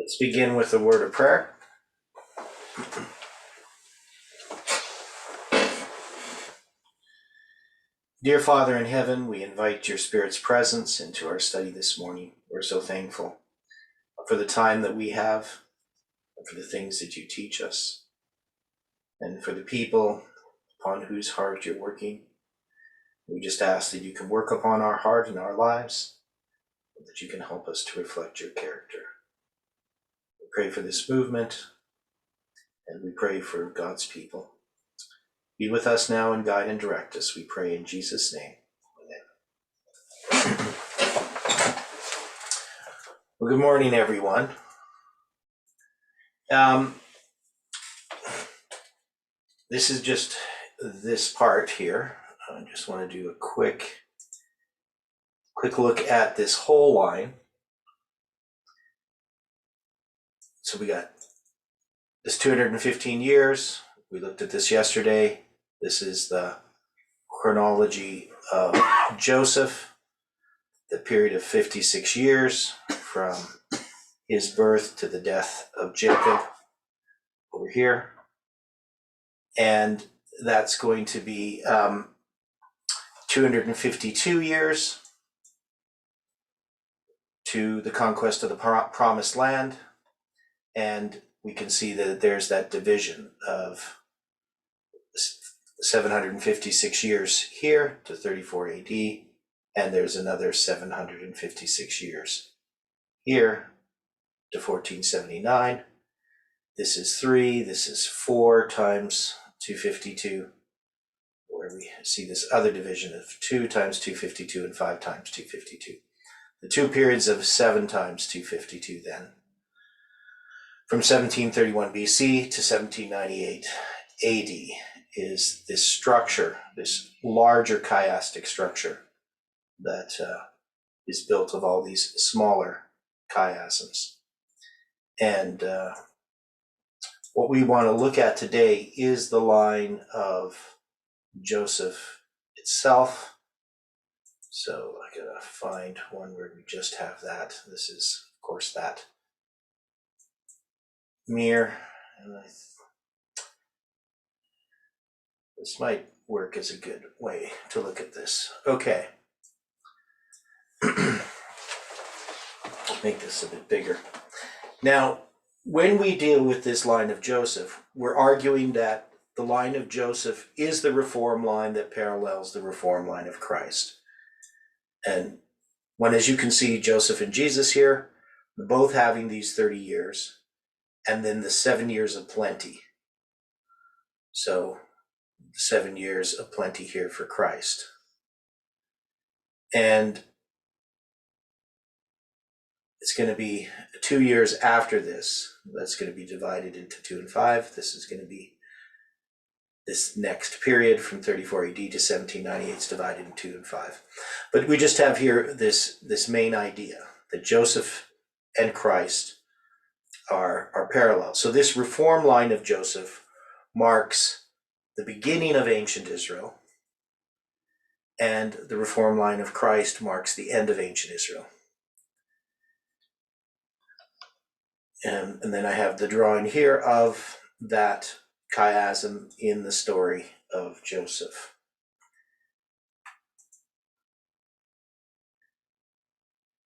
Let's begin with a word of prayer. Dear Father in heaven, we invite your Spirit's presence into our study this morning. We're so thankful for the time that we have, and for the things that you teach us, and for the people upon whose heart you're working. We just ask that you can work upon our heart and our lives, and that you can help us to reflect your character. We pray for this movement, and we pray for God's people. Be with us now and guide and direct us, we pray in Jesus' name. Amen. Well, good morning, everyone. This is just this part here. I just want to do a quick look at this whole line. So we got this 215 years. We looked at this yesterday. This is the chronology of Joseph, the period of 56 years from his birth to the death of Jacob over here. And that's going to be 252 years to the conquest of the promised land. And we can see that there's that division of 756 years here to 34 AD, and there's another 756 years here to 1479. This is 3, this is 4 times 252, where we see this other division of 2 times 252 and 5 times 252. The two periods of 7 times 252 then, from 1731 BC to 1798 AD, is this structure, this larger chiastic structure that is built of all these smaller chiasms. And what we want to look at today is the line of Joseph itself. So I gotta find one where we just have that. This is, of course, that mirror, and this might work as a good way to look at this. Okay. Make this a bit bigger. Now, when we deal with this line of Joseph, we're arguing that the line of Joseph is the reform line that parallels the reform line of Christ. And when, as you can see, Joseph and Jesus here, both having these 30 years, and then the 7 years of plenty. So 7 years of plenty here for Christ. And it's going to be 2 years after this. That's going to be divided into 2 and 5. This is going to be this next period from 34 AD to 1798 is divided into 2 and 5. But we just have here this main idea that Joseph and Christ are parallel. So this reform line of Joseph marks the beginning of ancient Israel, and the reform line of Christ marks the end of ancient Israel. And then I have the drawing here of that chiasm in the story of Joseph.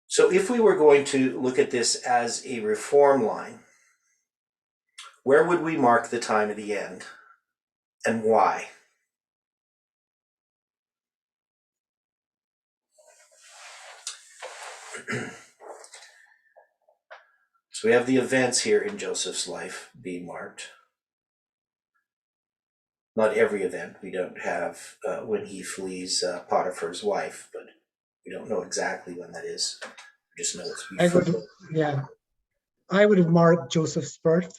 So if we were going to look at this as a reform line, where would we mark the time of the end, and why? So we have the events here in Joseph's life being marked. Not every event. We don't have when he flees Potiphar's wife, but we don't know exactly when that is. We just know it's before. I would have marked Joseph's birth.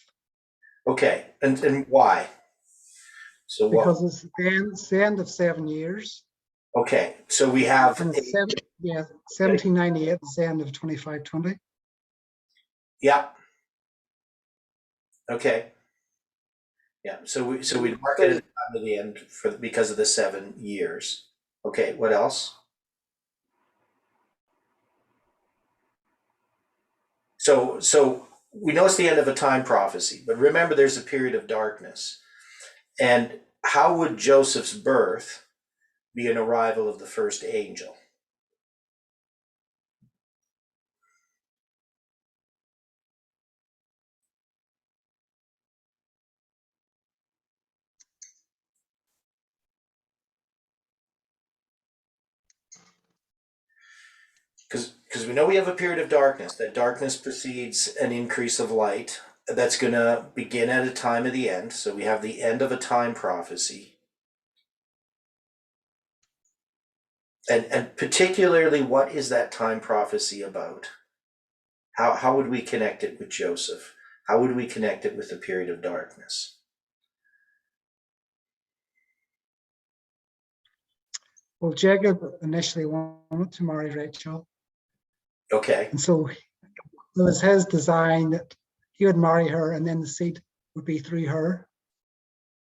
Okay, and why? So because it's the end of 7 years. Okay, so we have 1798 is the end of 2520. Yeah. Okay. Yeah. So we mark it at the end because of the 7 years. Okay. What else? So we know it's the end of a time prophecy, but remember there's a period of darkness. And how would Joseph's birth be an arrival of the first angel? Because we know we have a period of darkness. That darkness precedes an increase of light. That's going to begin at a time of the end. So we have the end of a time prophecy. And particularly, what is that time prophecy about? How would we connect it with Joseph? How would we connect it with the period of darkness? Well, Jacob initially wanted to marry Rachel, Okay, and so it was his design that he would marry her, and then the seed would be through her.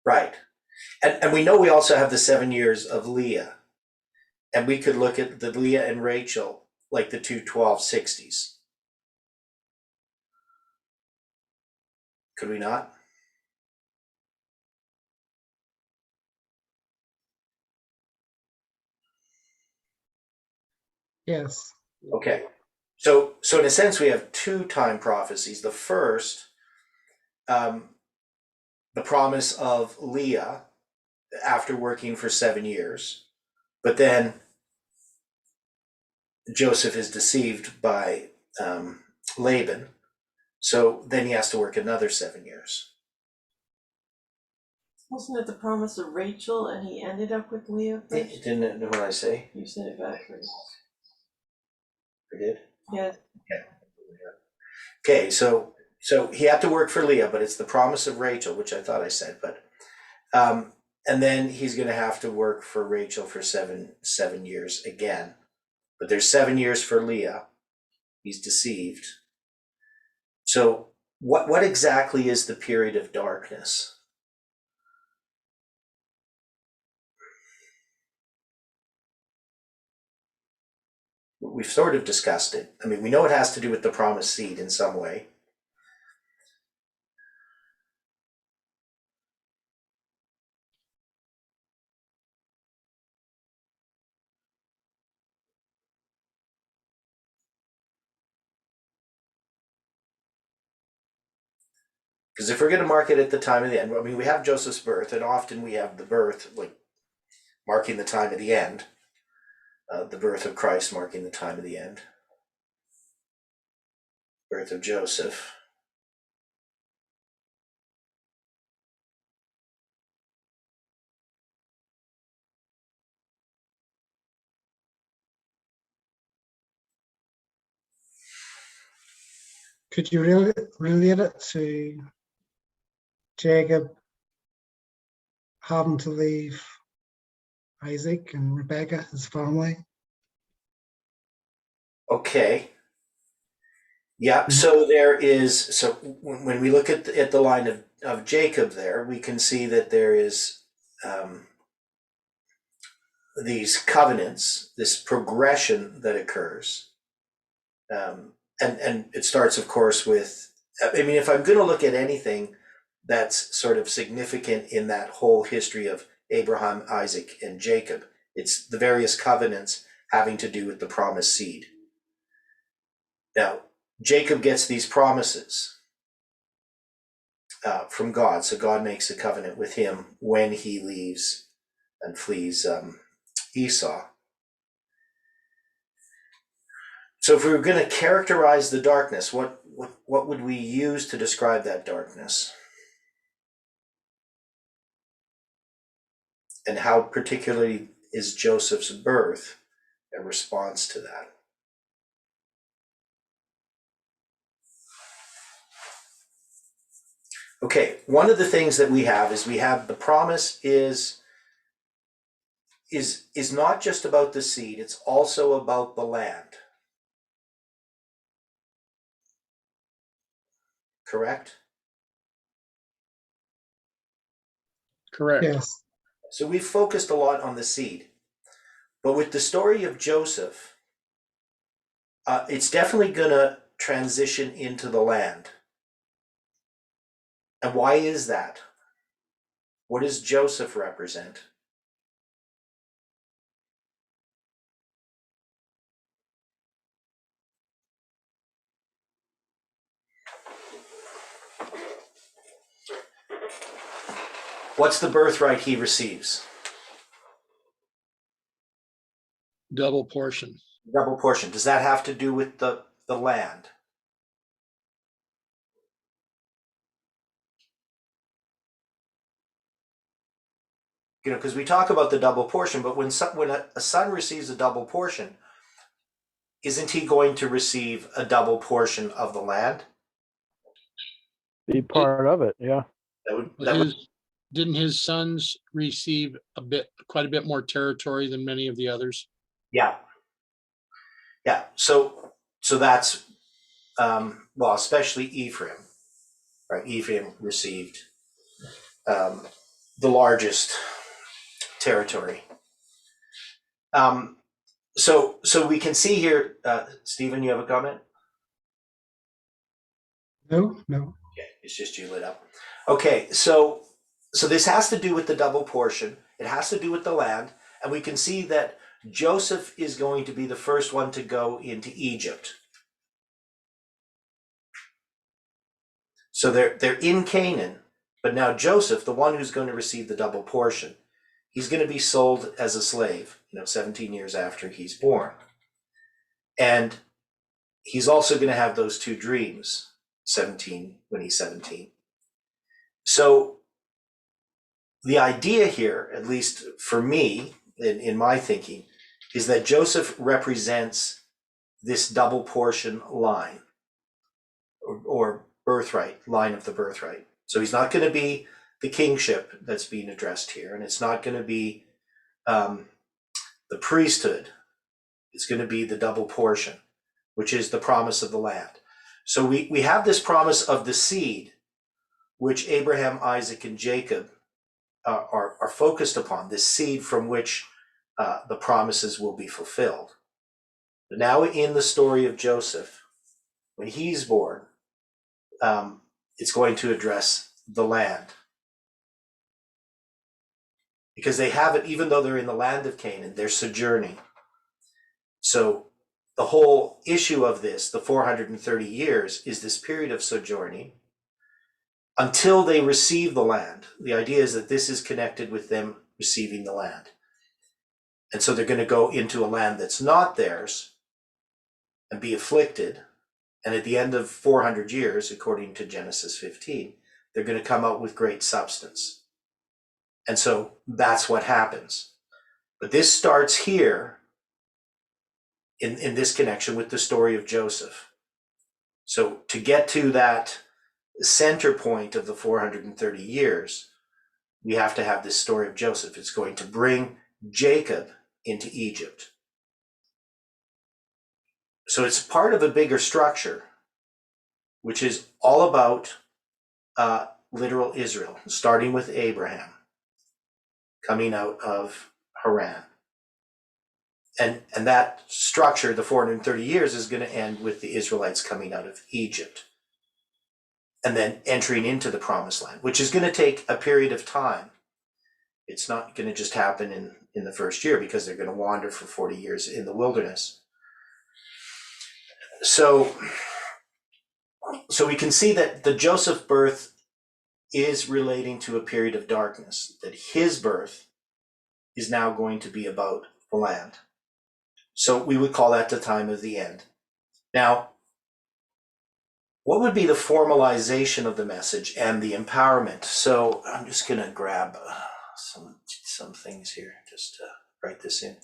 right. And we know we also have the 7 years of Leah. And we could look at the Leah and Rachel like the two 1260s. Could we not? Yes. Okay. So in a sense, we have two time prophecies. The first, the promise of Leah after working for 7 years, but then Joseph is deceived by Laban. So then he has to work another 7 years. Wasn't it the promise of Rachel and he ended up with Leah first? Didn't it know what I say? You said it backwards. I did? Yeah. Okay, so he had to work for Leah, but it's the promise of Rachel, which I thought I said, but and then he's going to have to work for Rachel for seven years again. But there's 7 years for Leah. He's deceived. So what exactly is the period of darkness? We've sort of discussed it. I mean, we know it has to do with the promised seed in some way. Because if we're going to mark it at the time of the end, I mean, we have Joseph's birth, and often we have the birth, like marking the time of the end, the birth of Christ marking the time of the end, birth of Joseph. Could you relate it to Jacob having to leave Isaac and Rebecca, his family? Okay. Yeah, so there is, so when we look at the line of Jacob there, we can see that there is these covenants, this progression that occurs. And it starts, of course, with, I mean, if I'm going to look at anything that's sort of significant in that whole history of Abraham, Isaac, and Jacob, it's the various covenants having to do with the promised seed. Now, Jacob gets these promises from God. So God makes a covenant with him when he leaves and flees Esau. So if we were going to characterize the darkness, what would we use to describe that darkness? And how particularly is Joseph's birth a response to that? Okay, one of the things that we have is the promise is not just about the seed, it's also about the land. Correct? Correct. Yes. So we've focused a lot on the seed. But with the story of Joseph, it's definitely going to transition into the land. And why is that? What does Joseph represent? What's the birthright he receives? Double portion. Double portion. Does that have to do with the land? You know, because we talk about the double portion, but when a son receives a double portion, isn't he going to receive a double portion of the land? Be part of it, yeah. Didn't his sons receive quite a bit more territory than many of the others? Yeah. Yeah. So that's well, especially Ephraim, right? Ephraim received the largest territory. So we can see here, Stephen, you have a comment? No. Okay, it's just you lit up. Okay, so this has to do with the double portion. It has to do with the land, and we can see that Joseph is going to be the first one to go into Egypt. So they're in Canaan, but now Joseph, the one who's going to receive the double portion, he's going to be sold as a slave, 17 years after he's born. And he's also going to have those two dreams, when he's 17. So the idea here, at least for me, in my thinking, is that Joseph represents this double portion line or birthright, line of the birthright. So he's not going to be the kingship that's being addressed here, and it's not going to be the priesthood. It's going to be the double portion, which is the promise of the land. So we have this promise of the seed, which Abraham, Isaac, and Jacob are focused upon, this seed from which the promises will be fulfilled. But now in the story of Joseph, when he's born, it's going to address the land. Because they have it, even though they're in the land of Canaan, they're sojourning. So the whole issue of this, the 430 years, is this period of sojourning until they receive the land. The idea is that this is connected with them receiving the land. And so they're going to go into a land that's not theirs and be afflicted. And at the end of 400 years, according to Genesis 15, they're going to come out with great substance. And so that's what happens. But this starts here in this connection with the story of Joseph. So to get to that center point of the 430 years, we have to have this story of Joseph. It's going to bring Jacob into Egypt. So it's part of a bigger structure, which is all about literal Israel, starting with Abraham coming out of Haran. And that structure, the 430 years, is going to end with the Israelites coming out of Egypt and then entering into the promised land, which is going to take a period of time. It's not going to just happen in the first year, because they're going to wander for 40 years in the wilderness. So we can see that the Joseph birth is relating to a period of darkness, that his birth is now going to be about the land. So we would call that the time of the end. Now, what would be the formalization of the message and the empowerment? So I'm just going to grab some things here, just to write this in.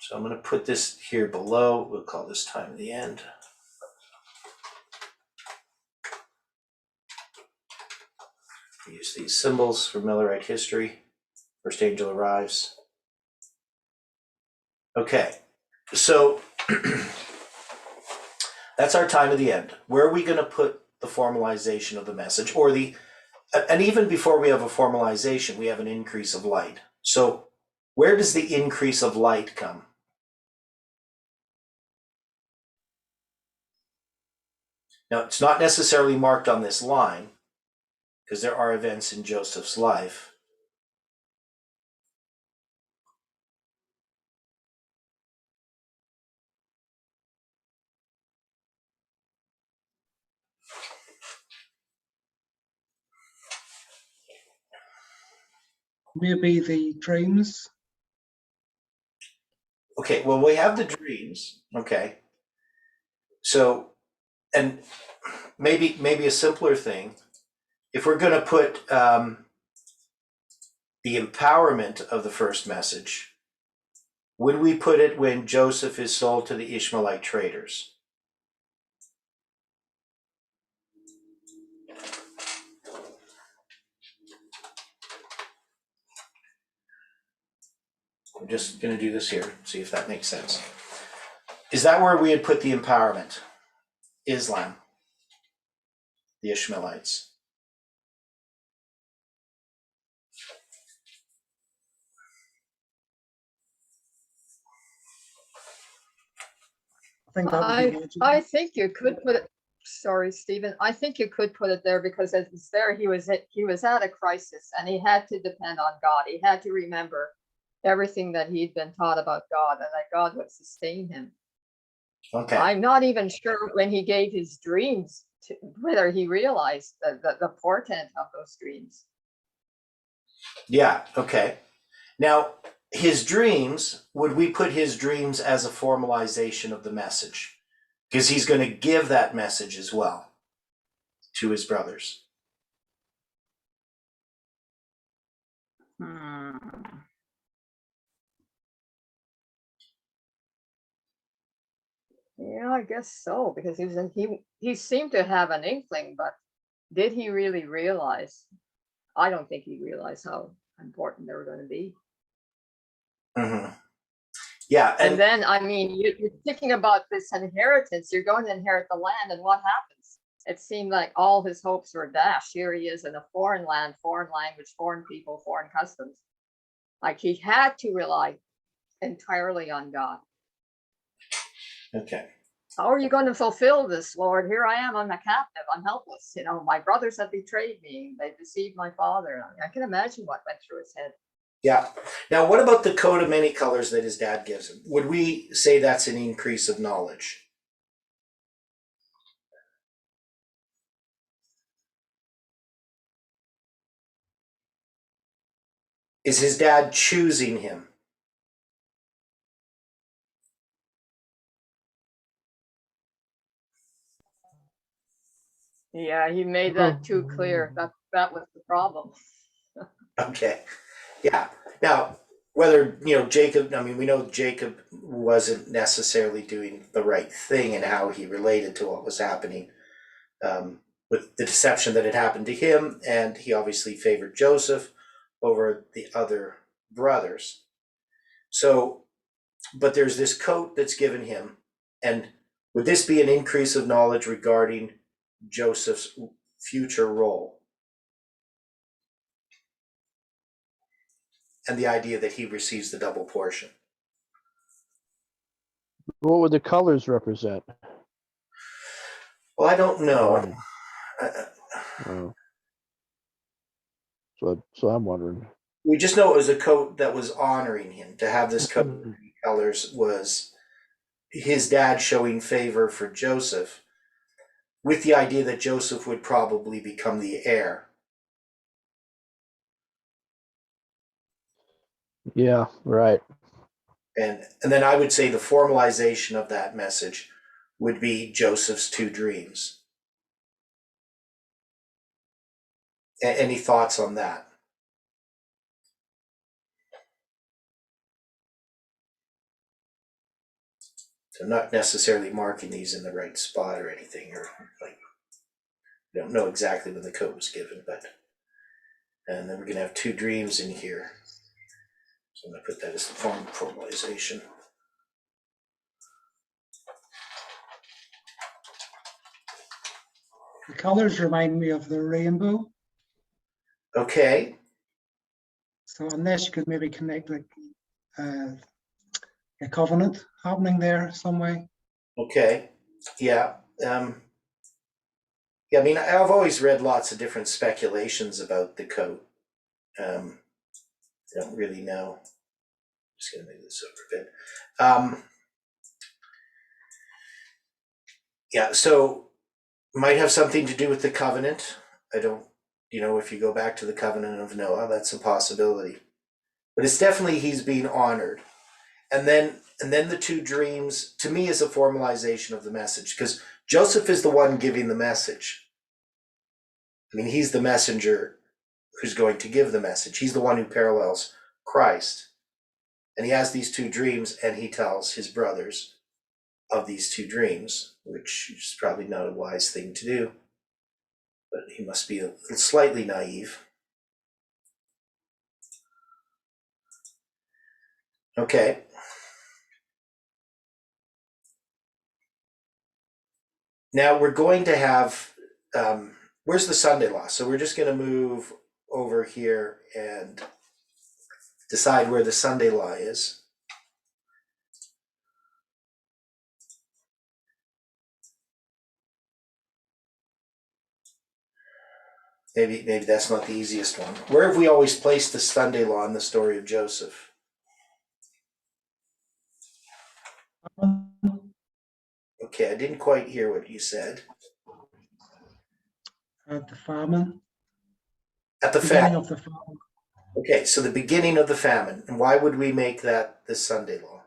So I'm going to put this here below. We'll call this time of the end. Use these symbols for Millerite history. First angel arrives. Okay, so that's our time of the end. Where are we going to put the formalization of the message, and even before we have a formalization, we have an increase of light. So where does the increase of light come? Now, it's not necessarily marked on this line because there are events in Joseph's life. Maybe the dreams. Okay, well, we have the dreams. Okay. So, and maybe a simpler thing, if we're going to put the empowerment of the first message, would we put it when Joseph is sold to the Ishmaelite traders? I'm just going to do this here, see if that makes sense. Is that where we had put the empowerment? Islam, the Ishmaelites. I think that would be logical. I think you could put it, sorry, Stephen, I think you could put it there because it's there, he was at a crisis and he had to depend on God. He had to remember everything that he'd been taught about God and that God would sustain him. Okay. I'm not even sure when he gave his dreams whether he realized the portent of those dreams. Yeah, okay. Now, his dreams, would we put his dreams as a formalization of the message? Because he's going to give that message as well to his brothers. Yeah, I guess so, because he seemed to have an inkling, but did he really realize? I don't think he realized how important they were going to be. Mm-hmm. Yeah, And then, I mean, you're thinking about this inheritance. You're going to inherit the land, and what happens? It seemed like all his hopes were dashed. Here he is in a foreign land, foreign language, foreign people, foreign customs. Like he had to rely entirely on God. Okay. How are you going to fulfill this, Lord? Here I am, I'm a captive, I'm helpless. You know, my brothers have betrayed me. They deceived my father. I can imagine what went through his head. Yeah. Now, what about the coat of many colors that his dad gives him? Would we say that's an increase of knowledge? Is his dad choosing him? Yeah, he made that too clear. That was the problem. Okay. Yeah. Now, whether, Jacob, I mean, we know Jacob wasn't necessarily doing the right thing in how he related to what was happening with the deception that had happened to him, and he obviously favored Joseph over the other brothers. So, but there's this coat that's given him, and would this be an increase of knowledge regarding Joseph's future role? And the idea that he receives the double portion. What would the colors represent? Well, I don't know. Oh. So I'm wondering. We just know it was a coat that was honoring him. To have this coat of many colors was his dad showing favor for Joseph, with the idea that Joseph would probably become the heir. Yeah, right. And then I would say the formalization of that message would be Joseph's two dreams. Any thoughts on that? So I'm not necessarily marking these in the right spot or anything, or like, we don't know exactly when the code was given, but, and then we're gonna have two dreams in here. So I'm gonna put that as the formalization. The colors remind me of the rainbow. Okay, So unless you could maybe connect like a covenant happening there some way. okay, yeah. Yeah, I mean, I've always read lots of different speculations about the coat. I don't really know. Just gonna move this over a bit. Yeah, so might have something to do with the covenant. I don't, if you go back to the covenant of Noah, that's a possibility. But it's definitely he's being honored. And then the two dreams to me is a formalization of the message, because Joseph is the one giving the message. I mean, he's the messenger who's going to give the message. He's the one who parallels Christ. And he has these two dreams, and he tells his brothers of these two dreams, which is probably not a wise thing to do. But he must be slightly naive. Okay. Now we're going to have, where's the Sunday law? So we're just going to move over here and decide where the Sunday law is. Maybe that's not the easiest one. Where have we always placed the Sunday law in the story of Joseph? Okay, I didn't quite hear what you said. At the famine. At the Beginning famine. of the famine. Okay, so the beginning of the famine. And why would we make that the Sunday law?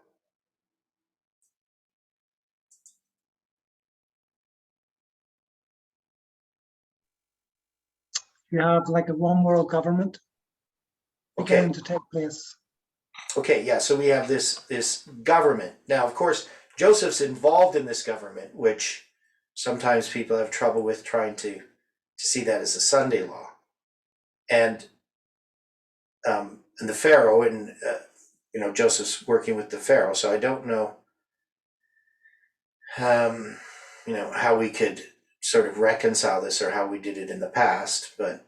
You have like a one world government beginning to take place. Okay, yeah, so we have this government. Now, of course, Joseph's involved in this government, which sometimes people have trouble with trying to see that as a Sunday law. And the Pharaoh, and Joseph's working with the Pharaoh, so I don't know how we could sort of reconcile this or how we did it in the past, but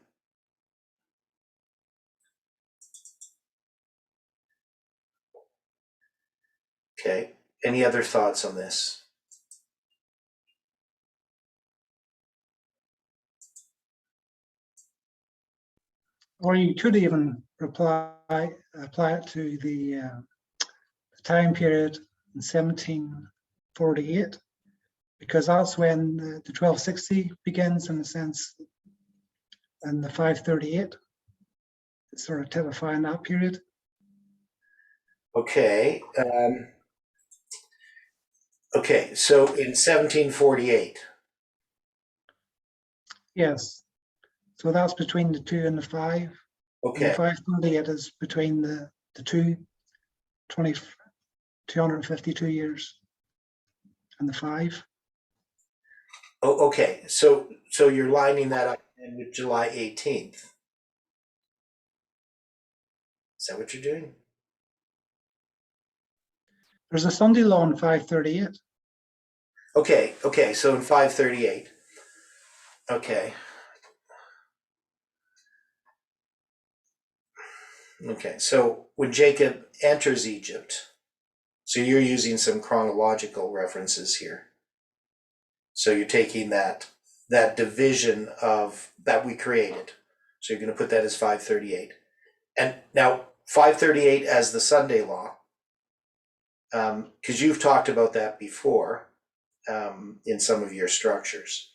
okay. Any other thoughts on this? Or you could even apply it to the time period in 1748, because that's when the 1260 begins, in a sense, and the 538. It's sort of typifying that period. Okay. Okay, so in 1748. Yes. So that's between the 2 and the 5. And Okay. the 538 is between the 252 years and the 5. Oh, okay. So you're lining that up with July 18th. Is that what you're doing? There's a Sunday law in 538. Okay. So in 538. Okay. Okay. So when Jacob enters Egypt, so you're using some chronological references here. So you're taking that division of that we created. So you're going to put that as 538. And now 538 as the Sunday law, because you've talked about that before in some of your structures.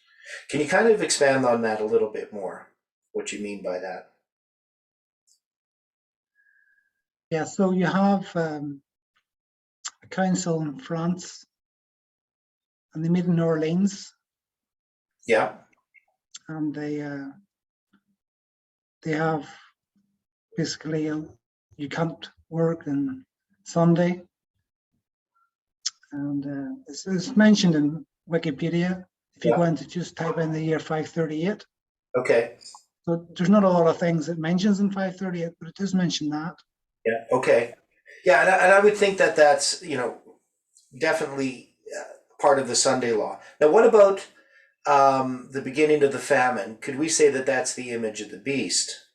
Can you kind of expand on that a little bit more, what you mean by that? Yeah, so you have a council in France, and they meet in New Orleans, Yeah. and they have basically you can't work on Sunday, and it's mentioned in Wikipedia. If you Yeah. go into just type in the year 538, Okay. so there's not a lot of things it mentions in 538, but it does mention that. Yeah. Okay. Yeah, and I would think that that's definitely part of the Sunday law. Now, what about the beginning of the famine? Could we say that that's the image of the beast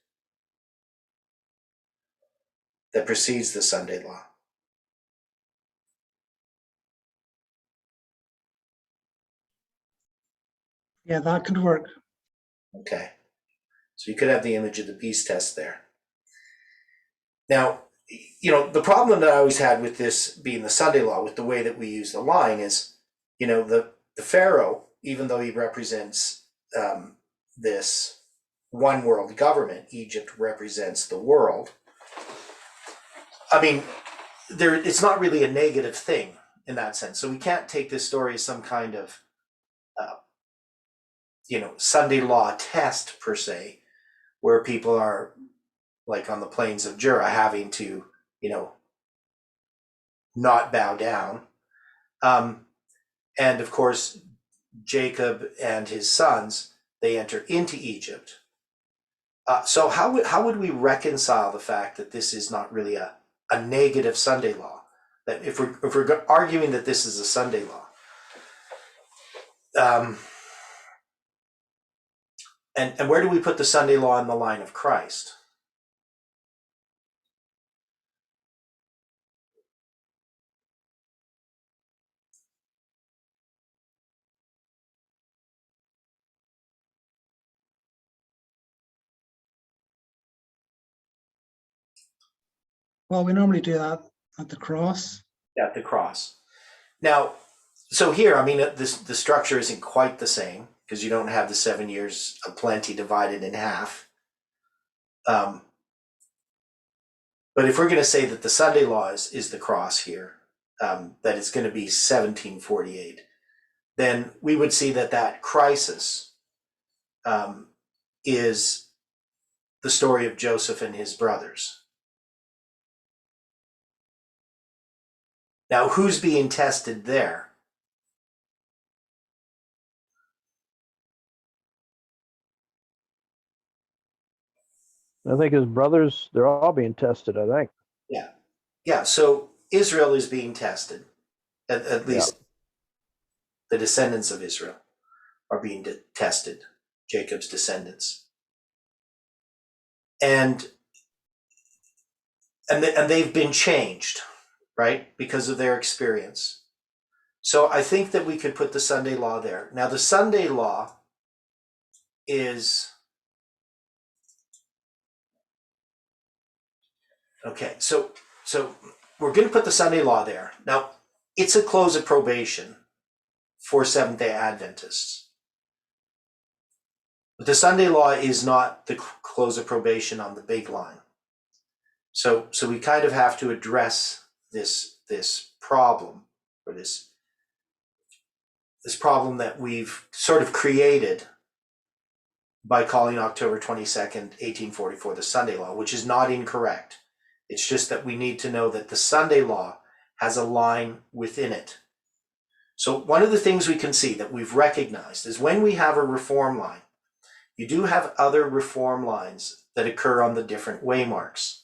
that precedes the Sunday law? Yeah, that could work. Okay. So you could have the image of the beast test there. Now, the problem that I always had with this being the Sunday law, with the way that we use the line is, the Pharaoh, even though he represents this one world government, Egypt represents the world. I mean, it's not really a negative thing in that sense. So we can't take this story as some kind of, Sunday law test per se, where people are like on the plains of Jura having to, not bow down. And of course, Jacob and his sons, they enter into Egypt. So how would we reconcile the fact that this is not really a negative Sunday law? That if we're arguing that this is a Sunday law, and where do we put the Sunday law in the line of Christ? Well, we normally do that at the cross. At the cross. Now, so here, I mean, the structure isn't quite the same because you don't have the 7 years of plenty divided in half. But if we're going to say that the Sunday law is the cross here, that it's going to be 1748, then we would see that crisis is the story of Joseph and his brothers. Now, who's being tested there? I think his brothers, they're all being tested, I think. Yeah, so Israel is being tested, at least the descendants of Israel are being tested, Jacob's descendants. And they've been changed, right, because of their experience. So I think that we could put the Sunday law there. Now, the Sunday law is, okay, so we're going to put the Sunday law there. Now, it's a close of probation for Seventh-day Adventists. But the Sunday law is not the close of probation on the big line. So we kind of have to address this problem, or this problem that we've sort of created by calling October 22nd, 1844 the Sunday law, which is not incorrect. It's just that we need to know that the Sunday law has a line within it. So one of the things we can see that we've recognized is when we have a reform line, you do have other reform lines that occur on the different waymarks.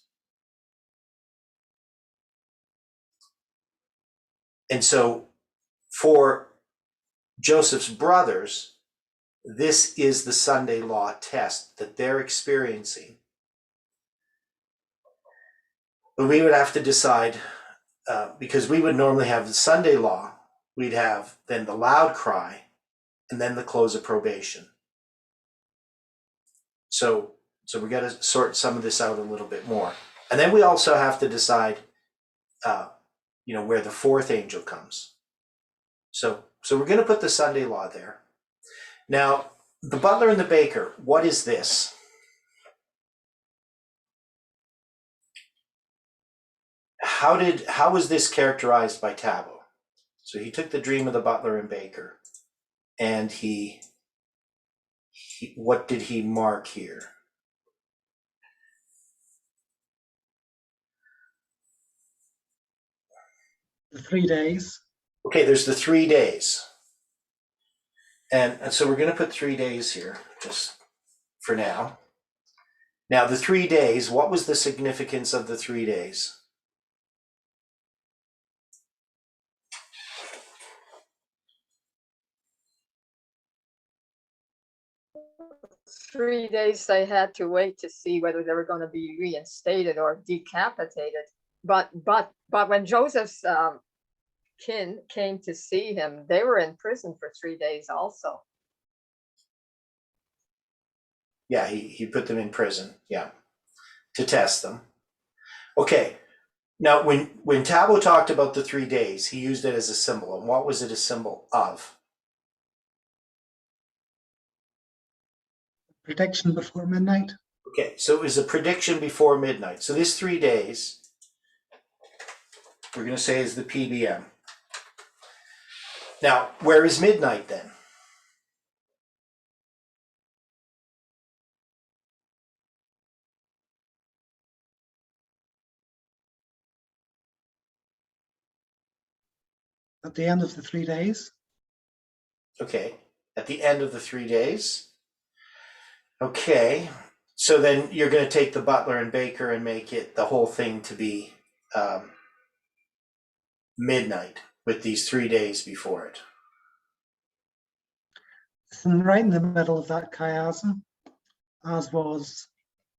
And so for Joseph's brothers, this is the Sunday law test that they're experiencing. But we would have to decide, because we would normally have the Sunday law, we'd have then the loud cry, and then the close of probation. So we got to sort some of this out a little bit more. And then we also have to decide, where the fourth angel comes. So we're going to put the Sunday law there. Now, the butler and the baker, what is this? How was this characterized by Tabo? So he took the dream of the butler and baker, and he what did he mark here? The 3 days. Okay, there's the 3 days. And so we're going to put 3 days here, just for now. Now, the 3 days, what was the significance of the 3 days? Three days they had to wait to see whether they were going to be reinstated or decapitated. But when Joseph's kin came to see him, they were in prison for 3 days also. Yeah, he put them in prison, yeah, to test them. Okay, now when Tabo talked about the 3 days, he used it as a symbol. And what was it a symbol of? Prediction before midnight. Okay, so it was a prediction before midnight. So this 3 days, we're going to say is the PBM. Now, where is midnight then? At the end of the 3 days. Okay, at the end of the 3 days. Okay, so then you're going to take the butler and baker and make it the whole thing to be midnight with these 3 days before it. And right in the middle of that chiasm, as was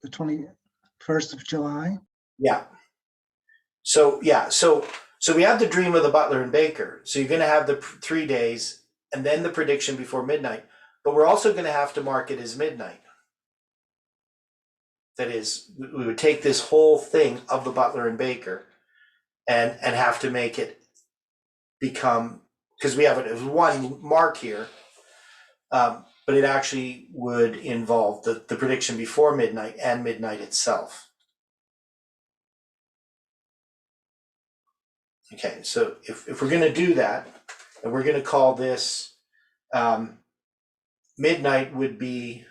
the 21st of July. Yeah. So yeah, so we have the dream of the butler and baker. So you're going to have the 3 days and then the prediction before midnight, but we're also going to have to mark it as midnight. That is, we would take this whole thing of the butler and baker and have to make it become, because we have it as one mark here, but it actually would involve the prediction before midnight and midnight itself. Okay, so if we're going to do that, and we're going to call this midnight would be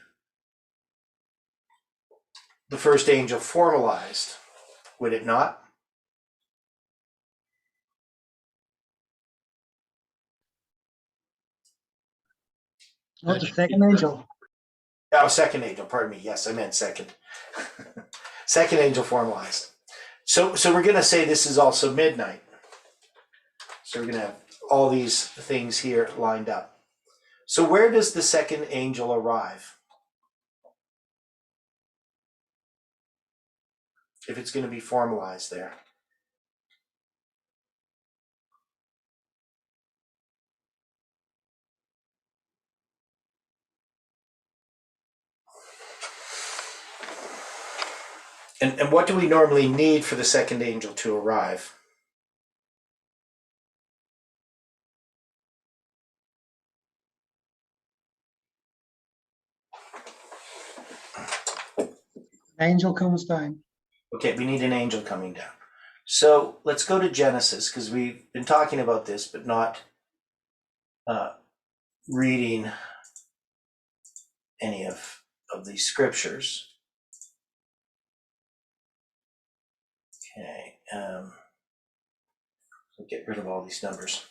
the first angel formalized, would it not? Not the second angel. Oh, second angel, pardon me. Yes, I meant second. Second angel formalized. So we're going to say this is also midnight. So we're going to have all these things here lined up. So where does the second angel arrive? If it's going to be formalized there. And what do we normally need for the second angel to arrive? Angel comes down. Okay, we need an angel coming down. So let's go to Genesis, because we've been talking about this, but not reading any of these scriptures. Okay, we'll get rid of all these numbers.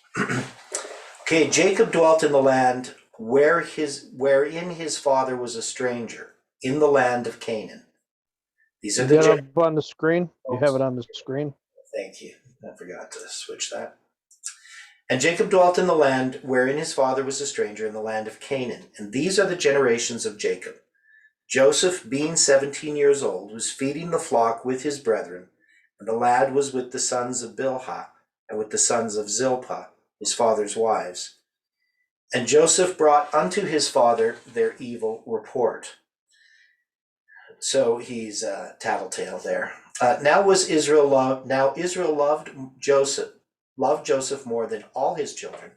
Okay, Jacob dwelt in the land wherein his father was a stranger, in the land of Canaan. These are Is the that up on the screen? You have it on the screen? Thank you. I forgot to switch that. And Jacob dwelt in the land wherein his father was a stranger, in the land of Canaan. And these are the generations of Jacob. Joseph, being 17 years old, was feeding the flock with his brethren, and the lad was with the sons of Bilhah and with the sons of Zilpah, his father's wives. And Joseph brought unto his father their evil report. So he's tattletale there. Now Israel loved Joseph more than all his children,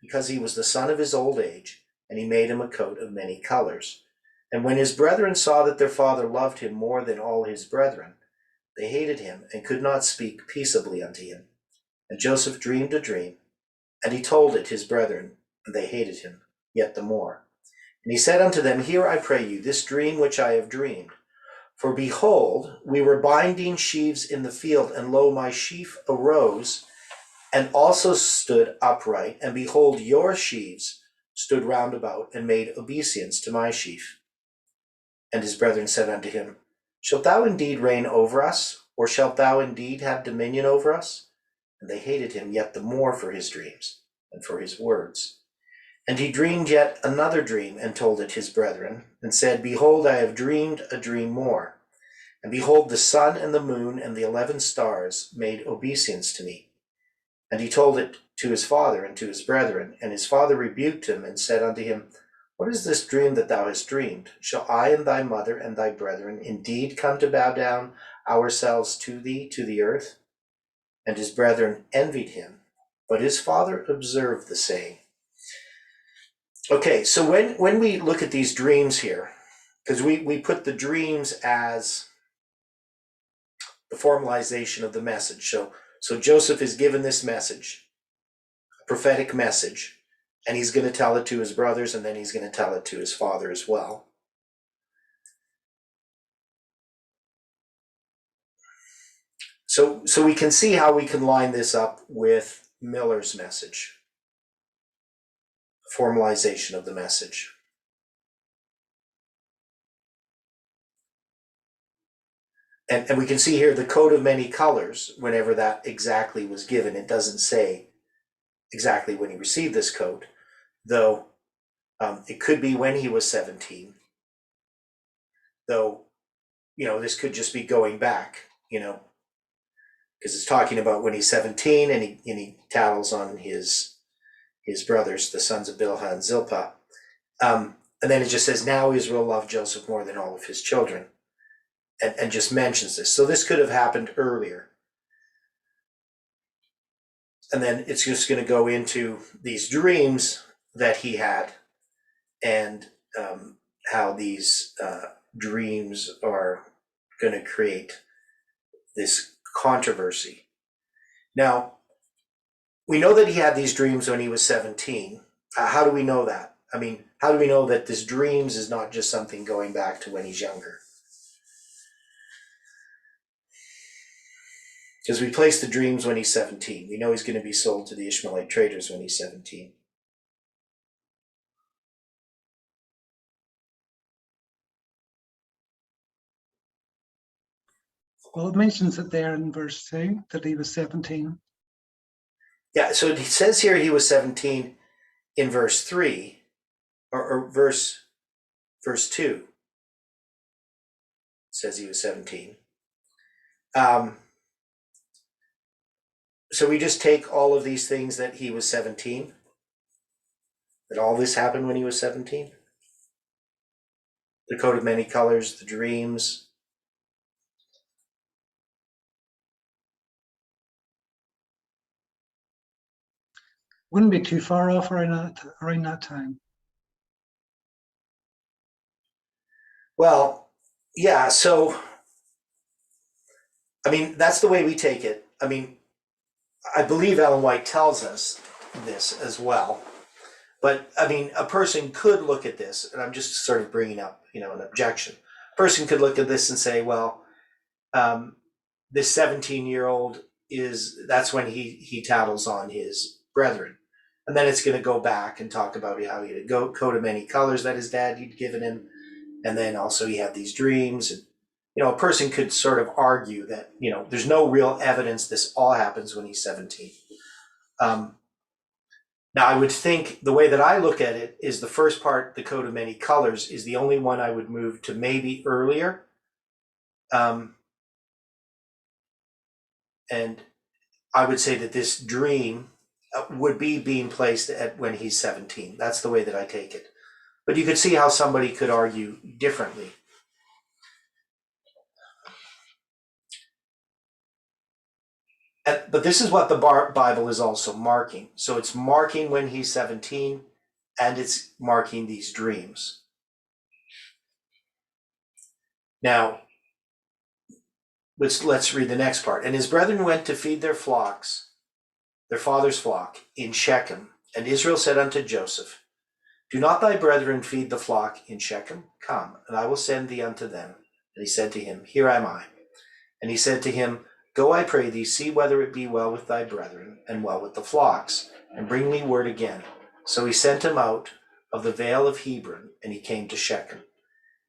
because he was the son of his old age, and he made him a coat of many colors. And when his brethren saw that their father loved him more than all his brethren, they hated him and could not speak peaceably unto him. And Joseph dreamed a dream, and he told it his brethren, and they hated him yet the more. And he said unto them, Hear, I pray you, this dream which I have dreamed. For behold, we were binding sheaves in the field, and lo, my sheaf arose, and also stood upright, and behold, your sheaves stood round about, and made obeisance to my sheaf. And his brethren said unto him, Shalt thou indeed reign over us, or shalt thou indeed have dominion over us? And they hated him yet the more for his dreams, and for his words. And he dreamed yet another dream, and told it his brethren, and said, Behold, I have dreamed a dream more. And behold, the sun and the moon and the 11 stars made obeisance to me. And he told it to his father and to his brethren. And his father rebuked him, and said unto him, What is this dream that thou hast dreamed? Shall I and thy mother and thy brethren indeed come to bow down ourselves to thee to the earth? And his brethren envied him, but his father observed the saying. Okay, so when we look at these dreams here, because we put the dreams as the formalization of the message. So Joseph is given this message, a prophetic message, and he's going to tell it to his brothers, and then he's going to tell it to his father as well. So we can see how we can line this up with Miller's message, formalization of the message. And we can see here the coat of many colors, whenever that exactly was given. It doesn't say exactly when he received this coat, though it could be when he was 17. Though, this could just be going back, because it's talking about when he's 17 and he tattles on his brothers, the sons of Bilhah and Zilpah. And then it just says, now Israel loved Joseph more than all of his children, and just mentions this. So this could have happened earlier. And then it's just going to go into these dreams that he had, and how these dreams are going to create this controversy. Now, we know that he had these dreams when he was 17. How do we know that? I mean, how do we know that this dreams is not just something going back to when he's younger? Because we place the dreams when he's 17. We know he's going to be sold to the Ishmaelite traders when he's 17. Well, it mentions it there in verse 2 that he was 17. Yeah, so it says here he was 17 in verse 3, or verse 2. It says he was 17. So we just take all of these things that he was 17, that all this happened when he was 17? The coat of many colors, the dreams. Wouldn't be too far off around that time. Well, yeah, so, I mean, that's the way we take it. I mean, I believe Ellen White tells us this as well. But, I mean, a person could look at this, and I'm just sort of bringing up, an objection. A person could look at this and say, well, this 17-year-old that's when he tattles on his brethren. And then it's going to go back and talk about how he had a coat of many colors that his dad had given him. And then also he had these dreams. And, a person could sort of argue that, there's no real evidence this all happens when he's 17. Now, I would think the way that I look at it is the first part, the coat of many colors, is the only one I would move to maybe earlier. And I would say that this dream would be being placed at when he's 17. That's the way that I take it. But you could see how somebody could argue differently. But this is what the Bible is also marking. So it's marking when he's 17, and it's marking these dreams. Now, let's read the next part. And his brethren went to feed their flocks, their father's flock, in Shechem. And Israel said unto Joseph, do not thy brethren feed the flock in Shechem? Come, and I will send thee unto them. And he said to him, here am I. And he said to him, go, I pray thee, see whether it be well with thy brethren, and well with the flocks, and bring me word again. So he sent him out of the vale of Hebron, and he came to Shechem.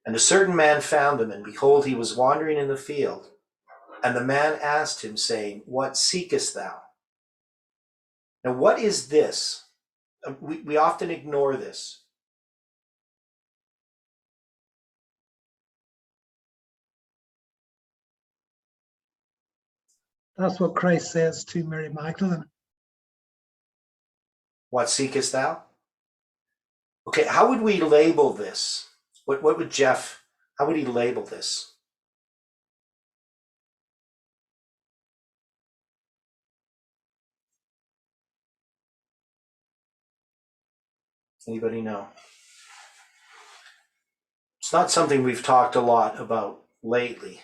And a certain man found him, and behold, he was wandering in the field. And the man asked him, saying, what seekest thou? Now, what is this? We often ignore this. That's what Christ says to Mary Magdalene. What seekest thou? Okay, how would we label this? What would Jeff, how would he label this? Anybody know? It's not something we've talked a lot about lately.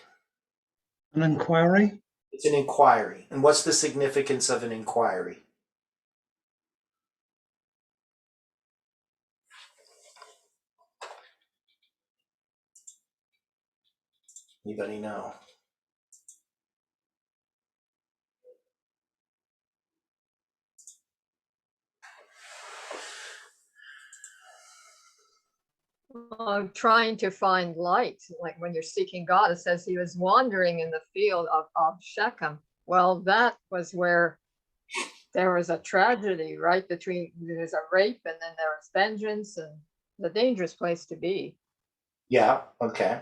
An inquiry? It's an inquiry. And what's the significance of an inquiry? Anybody know? I'm trying to find light, like when you're seeking God, it says he was wandering in the field of Shechem. Well, that was where there was a tragedy, right? Between there's a rape and then there was vengeance, and the dangerous place to be. Yeah, okay.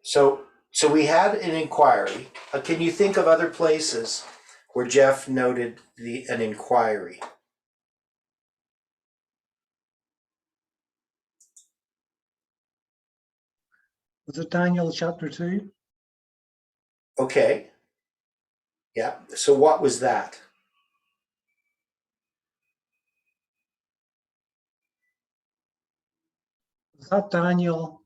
So we had an inquiry. Can you think of other places where Jeff noted an inquiry? Was it Daniel chapter 2? Okay. Yeah. So what was that? Was that Daniel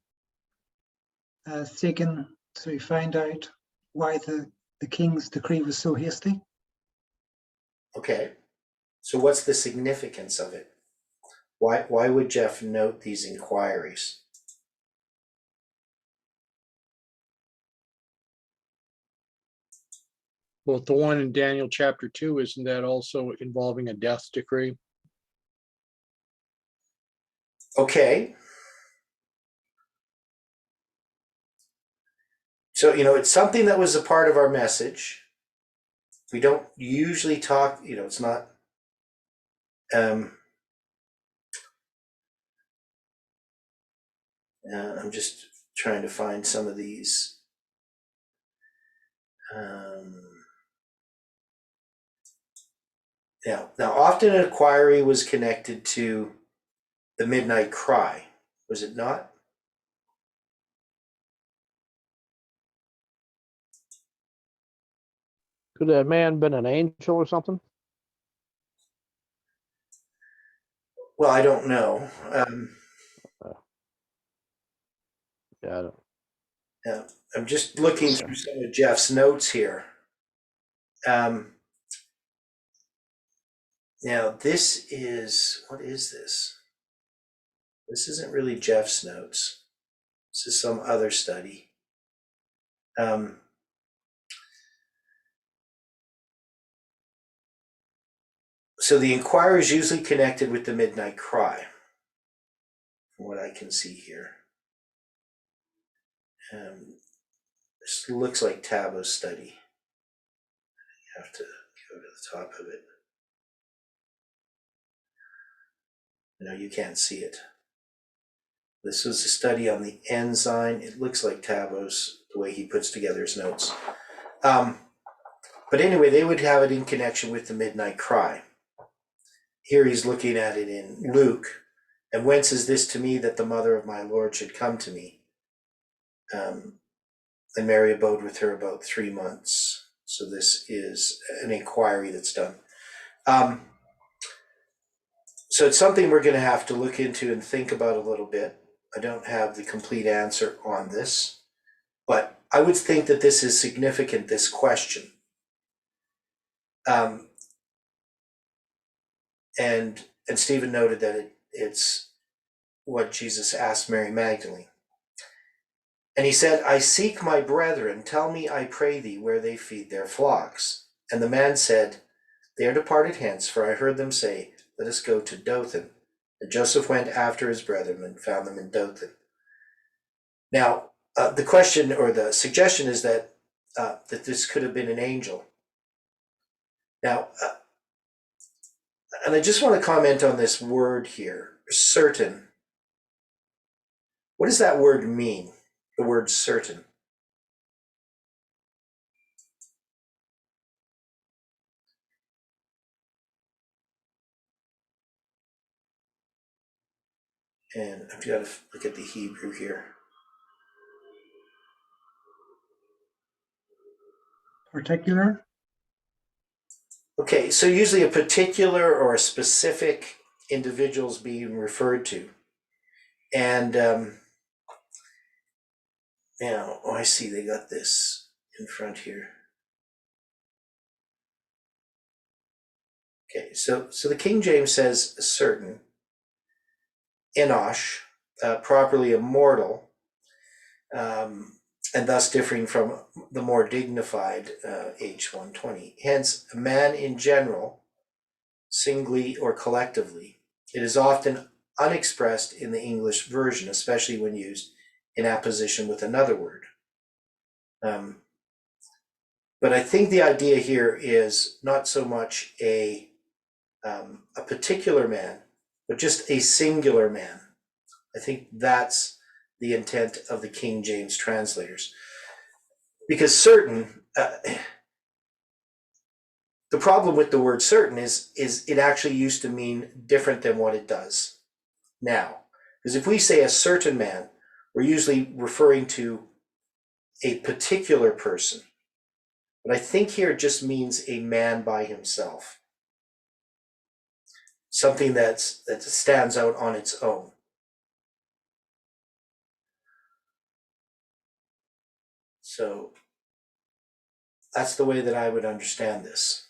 seeking to find out why the king's decree was so hasty? Okay. So what's the significance of it? Why would Jeff note these inquiries? Well, the one in Daniel chapter 2, isn't that also involving a death decree? Okay. So, it's something that was a part of our message. We don't usually talk, it's not, I'm just trying to find some of these. Now, often an inquiry was connected to the midnight cry, was it not? Could that man been an angel or something? Well, I don't know. Yeah, I don't- I'm just looking through some of Jeff's notes here. Now, what is this? This isn't really Jeff's notes. This is some other study. So the inquiry is usually connected with the midnight cry, from what I can see here. This looks like Tabo's study. You have to go to the top of it. No, you can't see it. This was a study on the ensign. It looks like Tabo's, the way he puts together his notes. But anyway, they would have it in connection with the midnight cry. Here he's looking at it in Luke. And whence is this to me that the mother of my Lord should come to me? And Mary abode with her about 3 months. So this is an inquiry that's done. So it's something we're going to have to look into and think about a little bit. I don't have the complete answer on this, but I would think that this is significant, this question. And Stephen noted that it's what Jesus asked Mary Magdalene. And he said, I seek my brethren, tell me, I pray thee, where they feed their flocks. And the man said, they are departed hence, for I heard them say, let us go to Dothan. And Joseph went after his brethren and found them in Dothan. Now, the question or the suggestion is that this could have been an angel. Now, and I just want to comment on this word here, certain. What does that word mean, the word certain? And I've got to look at the Hebrew here. Particular, Okay, so usually a particular or a specific individual is being referred to. And now, oh, I see they got this in front here. Okay, so the King James says certain. Enosh, properly immortal, and thus differing from the more dignified H120. Hence, a man in general, singly or collectively. It is often unexpressed in the English version, especially when used in apposition with another word. But I think the idea here is not so much a particular man, but just a singular man. I think that's the intent of the King James translators. Because certain, the problem with the word certain is it actually used to mean different than what it does now. Because if we say a certain man, we're usually referring to a particular person. But I think here it just means a man by himself. Something that stands out on its own. So that's the way that I would understand this.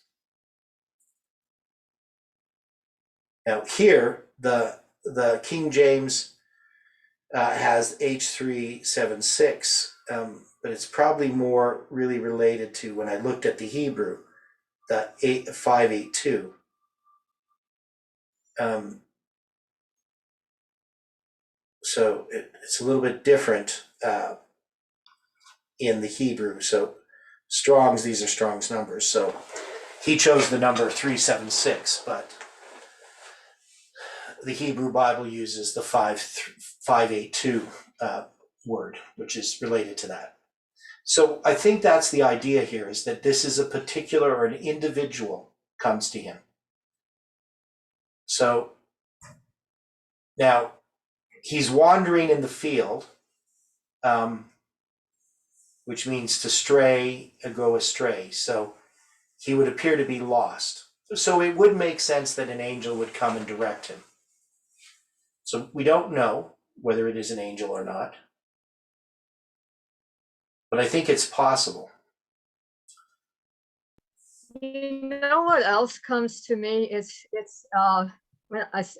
Now here, the King James has H376, but it's probably more really related to, when I looked at the Hebrew, the 582. So it's a little bit different in the Hebrew. So Strong's, these are Strong's numbers. So he chose the number 376, but the Hebrew Bible uses the 582 word, which is related to that. So I think that's the idea here, is that this is a particular or an individual comes to him. So now he's wandering in the field, which means to stray, go astray. So he would appear to be lost. So it would make sense that an angel would come and direct him. So we don't know whether it is an angel or not, but I think it's possible. You know what else comes to me is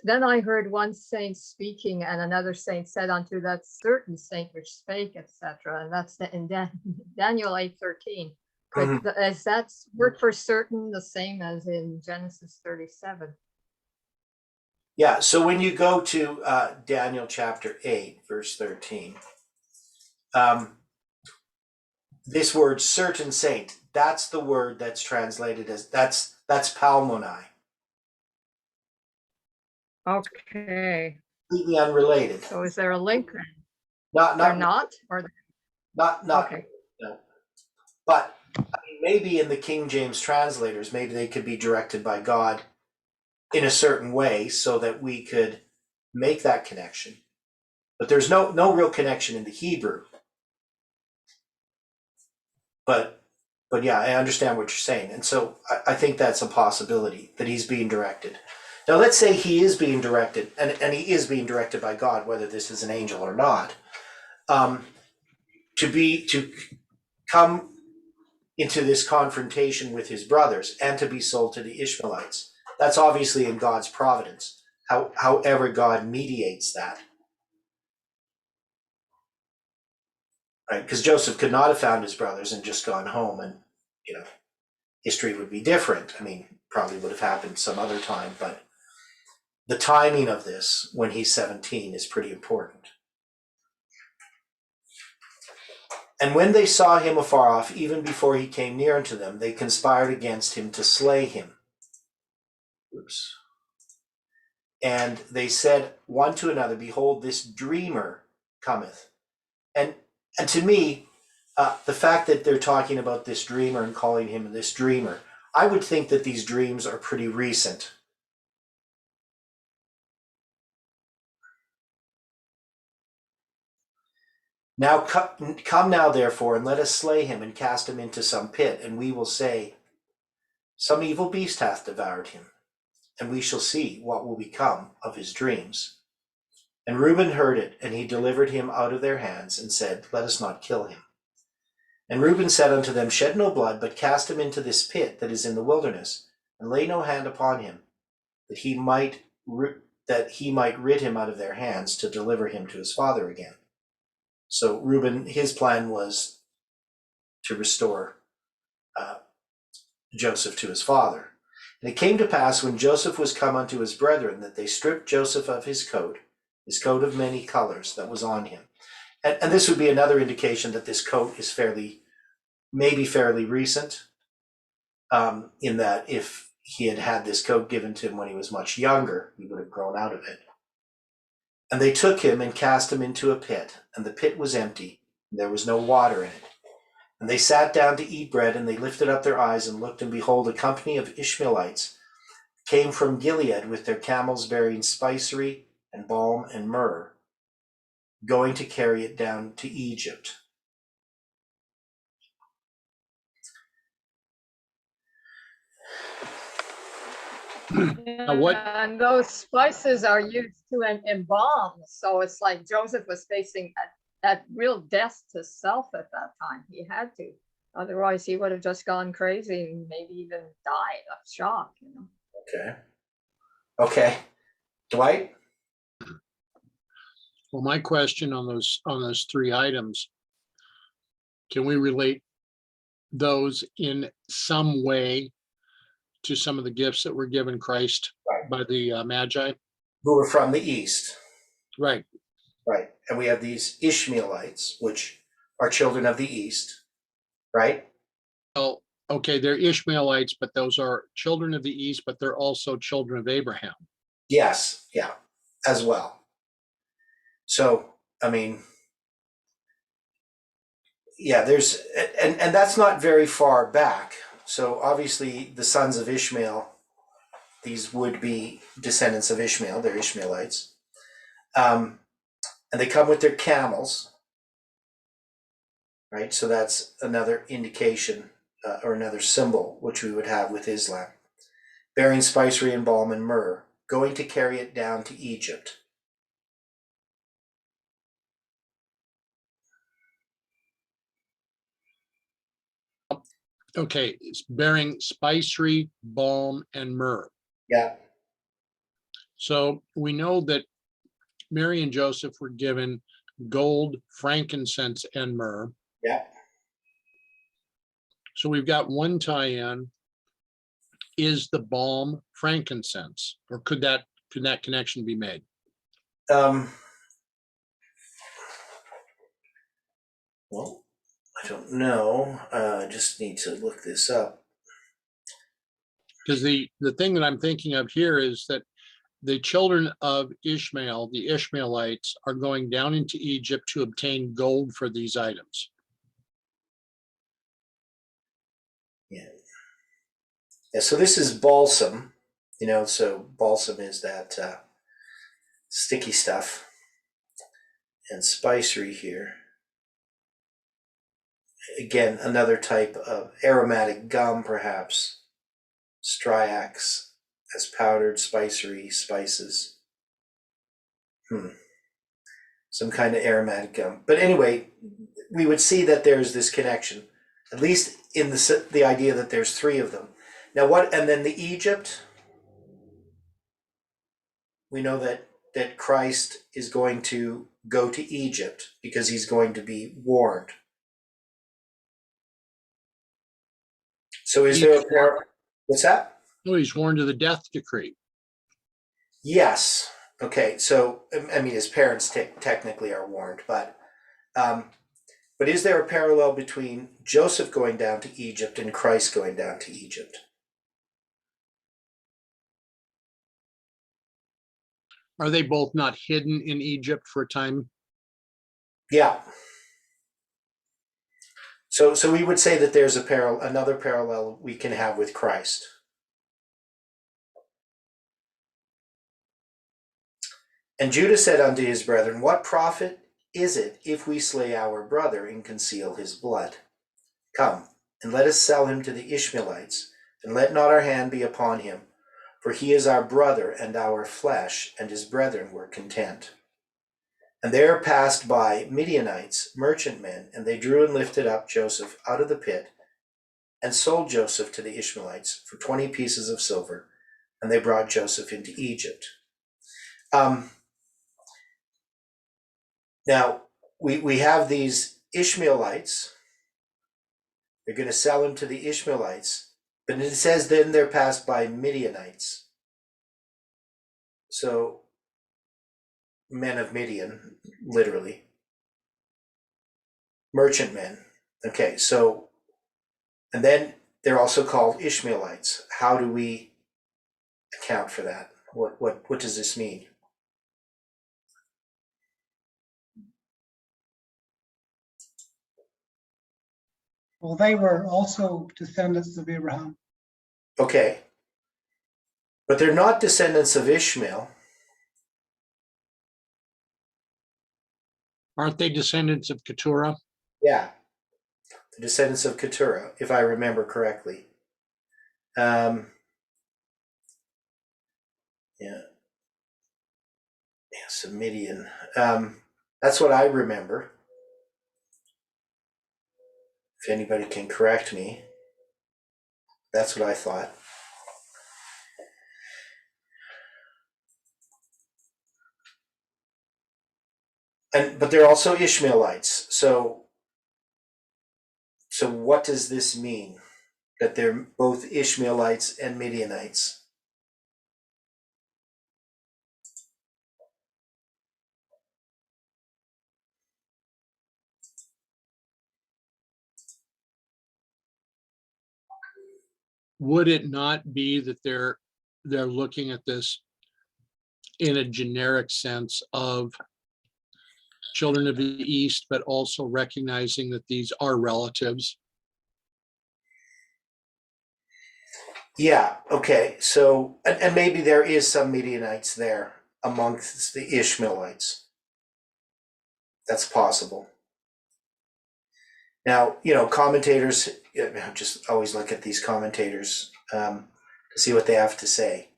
then I heard one saint speaking, and another saint said unto that certain saint which spake, etc. And that's in Daniel 8:13. Is that word for certain the same as in Genesis 37? Yeah, so when you go to Daniel chapter 8, verse 13, this word certain saint, that's the word that's translated as, that's palmoni. Okay. Completely unrelated. So is there a link? Not Okay. no. But I mean, maybe in the King James translators, maybe they could be directed by God in a certain way so that we could make that connection. But there's no real connection in the Hebrew. But yeah, I understand what you're saying. And so I think that's a possibility, that he's being directed. Now let's say he is being directed, and he is being directed by God, whether this is an angel or not, to come into this confrontation with his brothers and to be sold to the Ishmaelites. That's obviously in God's providence, however God mediates that. Right? Because Joseph could not have found his brothers and just gone home, and history would be different. I mean, probably would have happened some other time, but the timing of this when he's 17 is pretty important. And when they saw him afar off, even before he came near unto them, they conspired against him to slay him. Oops. And they said one to another, behold, this dreamer cometh. And to me, the fact that they're talking about this dreamer and calling him this dreamer, I would think that these dreams are pretty recent. Now come now, therefore, and let us slay him and cast him into some pit, and we will say, some evil beast hath devoured him, and we shall see what will become of his dreams. And Reuben heard it, and he delivered him out of their hands, and said, let us not kill him. And Reuben said unto them, shed no blood, but cast him into this pit that is in the wilderness, and lay no hand upon him, that he might rid him out of their hands, to deliver him to his father again. So Reuben, his plan was to restore Joseph to his father. And it came to pass, when Joseph was come unto his brethren, that they stripped Joseph of his coat of many colors that was on him. And this would be another indication that this coat is maybe fairly recent, in that if he had had this coat given to him when he was much younger, he would have grown out of it. And they took him and cast him into a pit, and the pit was empty, and there was no water in it. And they sat down to eat bread, and they lifted up their eyes and looked, and behold, a company of Ishmaelites came from Gilead with their camels bearing spicery and balm and myrrh, going to carry it down to Egypt. Now, what- And those spices are used to embalm, so it's like Joseph was facing that real death to self at that time. He had to, otherwise he would have just gone crazy and maybe even died of shock, you know. Okay. Dwight? Well, my question on those three items, can we relate those in some way to some of the gifts that were given Christ Right. by the Magi? Who were from the east. Right. Right. And we have these Ishmaelites, which are children of the east, right? Well, okay, they're Ishmaelites, but those are children of the East, but they're also children of Abraham. Yes, yeah, as well. So, I mean, yeah, there's, and that's not very far back. So obviously the sons of Ishmael, these would be descendants of Ishmael, they're Ishmaelites. And they come with their camels, right? So that's another indication or another symbol which we would have with Islam. Bearing spicery and balm and myrrh, going to carry it down to Egypt. Okay, it's bearing spicery, balm, and myrrh. Yeah, So we know that Mary and Joseph were given gold, frankincense, and myrrh. yeah. So we've got one tie-in. Is the balm frankincense, or could that connection be made? Well, I don't know. I just need to look this up. Because the thing that I'm thinking of here is that the children of Ishmael, the Ishmaelites, are going down into Egypt to obtain gold for these items. Yeah. Yeah, so this is balsam, so balsam is that sticky stuff, and spicery here. Again, another type of aromatic gum, perhaps. Striax as powdered spicery, spices. Some kind of aromatic gum. But anyway, we would see that there's this connection, at least in the idea that there's three of them. Now and then the Egypt, we know that Christ is going to go to Egypt because he's going to be warned. So is there what's that? Oh, he's warned of the death decree. Yes. Okay. So, I mean, his parents technically are warned, but is there a parallel between Joseph going down to Egypt and Christ going down to Egypt? Are they both not hidden in Egypt for a time? Yeah. So we would say that there's another parallel we can have with Christ. And Judah said unto his brethren, what profit is it if we slay our brother and conceal his blood? Come, and let us sell him to the Ishmaelites, and let not our hand be upon him, for he is our brother and our flesh, and his brethren were content. And there passed by Midianites, merchantmen, and they drew and lifted up Joseph out of the pit, and sold Joseph to the Ishmaelites for 20 pieces of silver, and they brought Joseph into Egypt. Now, we have these Ishmaelites. They're going to sell him to the Ishmaelites, but it says then they're passed by Midianites. So, men of Midian, literally. Merchantmen. Okay, so, and then they're also called Ishmaelites. How do we account for that? What does this mean? Well, they were also descendants of Abraham. Okay, but they're not descendants of Ishmael. Aren't they descendants of Keturah? Yeah, the descendants of Keturah, if I remember correctly. Yeah, so Midian. That's what I remember. If anybody can correct me, that's what I thought. But they're also Ishmaelites. So what does this mean? That they're both Ishmaelites and Midianites? Would it not be that they're looking at this in a generic sense of children of the East, but also recognizing that these are relatives? Yeah, okay. So, and maybe there is some Midianites there amongst the Ishmaelites. That's possible. Now, commentators, just always look at these commentators to see what they have to say.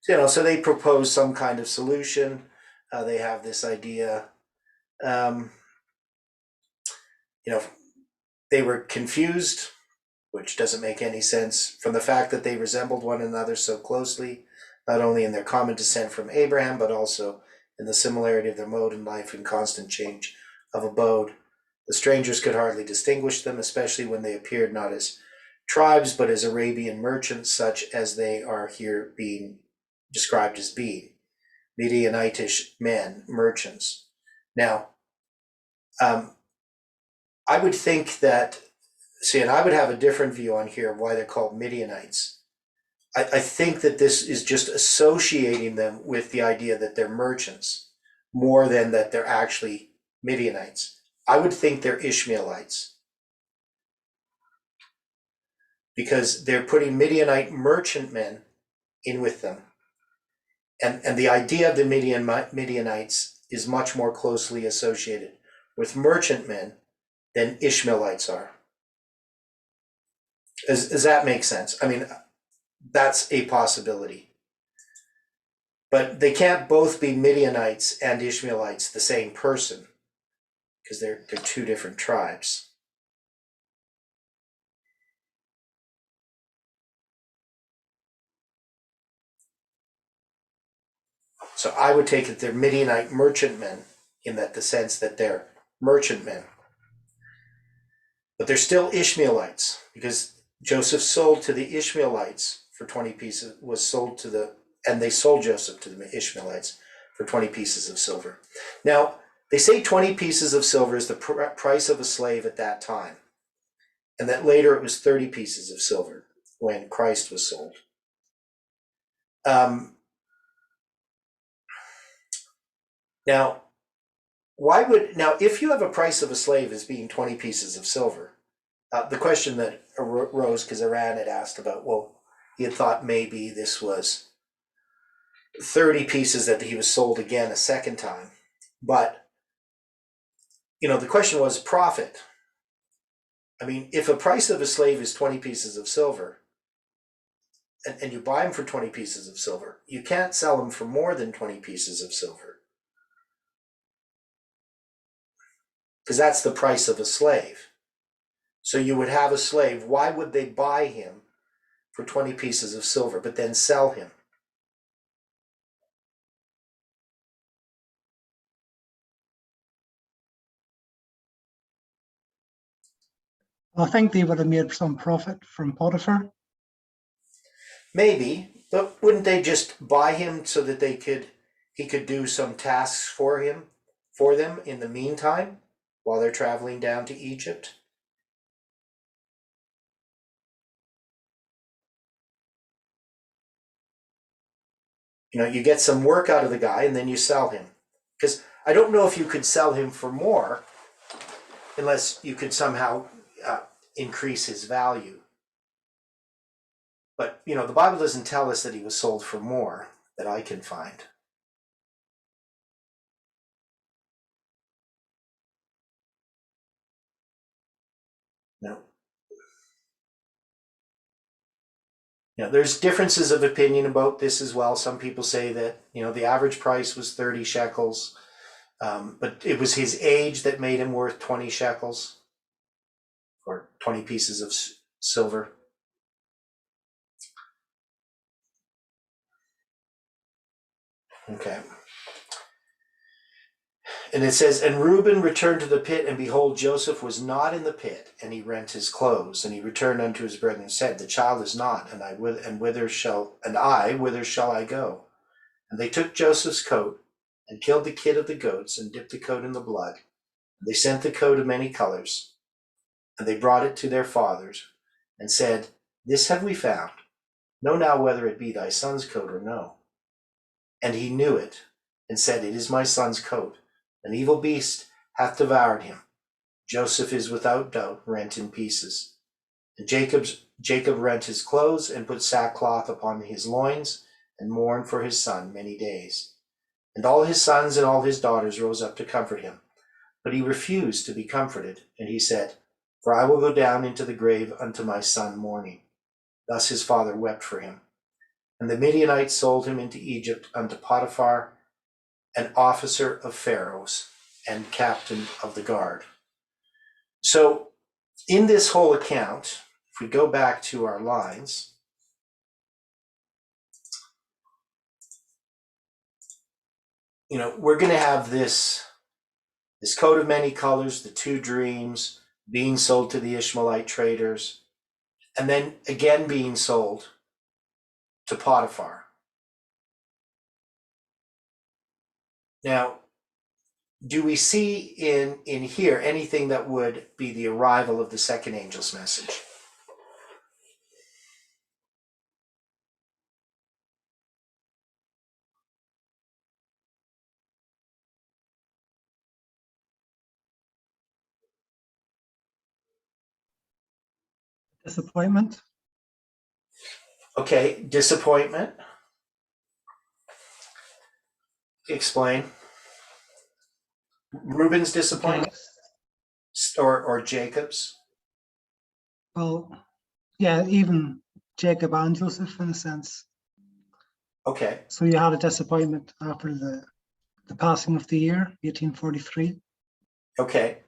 So they propose some kind of solution. They have this idea. They were confused, which doesn't make any sense, from the fact that they resembled one another so closely, not only in their common descent from Abraham, but also in the similarity of their mode in life and constant change of abode. The strangers could hardly distinguish them, especially when they appeared not as tribes, but as Arabian merchants, such as they are here being described as being. Midianitish men, merchants. Now, I would think that, and I would have a different view on here of why they're called Midianites. I think that this is just associating them with the idea that they're merchants more than that they're actually Midianites. I would think they're Ishmaelites because they're putting Midianite merchantmen in with them. And the idea of the Midianites is much more closely associated with merchantmen than Ishmaelites are. Does that make sense? I mean, that's a possibility. But they can't both be Midianites and Ishmaelites the same person, because they're two different tribes. So I would take it they're Midianite merchantmen in that the sense that they're merchantmen. But they're still Ishmaelites, because Joseph sold to the Ishmaelites for 20 pieces, and they sold Joseph to the Ishmaelites for 20 pieces of silver. Now, they say 20 pieces of silver is the price of a slave at that time, and that later it was 30 pieces of silver when Christ was sold. Now, if you have a price of a slave as being 20 pieces of silver, the question that arose because Iran had asked about, well, he had thought maybe this was 30 pieces that he was sold again a second time, but the question was profit. I mean, if a price of a slave is 20 pieces of silver, and you buy them for 20 pieces of silver, you can't sell them for more than 20 pieces of silver. Because that's the price of a slave. So you would have a slave. Why would they buy him for 20 pieces of silver, but then sell him? I think they would have made some profit from Potiphar. Maybe, but wouldn't they just buy him so that he could do some tasks for them in the meantime while they're traveling down to Egypt? You get some work out of the guy and then you sell him. Because I don't know if you could sell him for more unless you could somehow increase his value. But, the Bible doesn't tell us that he was sold for more that I can find. No. There's differences of opinion about this as well. Some people say that, the average price was 30 shekels, but it was his age that made him worth 20 shekels or 20 pieces of silver. Okay. And it says, and Reuben returned to the pit, and behold, Joseph was not in the pit, and he rent his clothes. And he returned unto his brethren and said, the child is not, and whither shall I go? And they took Joseph's coat, and killed the kid of the goats, and dipped the coat in the blood. And they sent the coat of many colors, and they brought it to their fathers, and said, this have we found. Know now whether it be thy son's coat or no. And he knew it, and said, it is my son's coat. An evil beast hath devoured him. Joseph is without doubt rent in pieces. And Jacob rent his clothes, and put sackcloth upon his loins, and mourned for his son many days. And all his sons and all his daughters rose up to comfort him. But he refused to be comforted, and he said, for I will go down into the grave unto my son mourning. Thus his father wept for him. And the Midianites sold him into Egypt unto Potiphar, an officer of Pharaoh's and captain of the guard. So in this whole account, if we go back to our lines, we're going to have this coat of many colors, the two dreams, being sold to the Ishmaelite traders, and then again being sold to Potiphar. Now, do we see in here anything that would be the arrival of the second angel's message? Disappointment. Okay, disappointment. Explain. Reuben's disappointment, or Jacob's? Well, yeah, even Jacob and Joseph in a sense. Okay. So you had a disappointment after the passing of the year, 1843. Okay.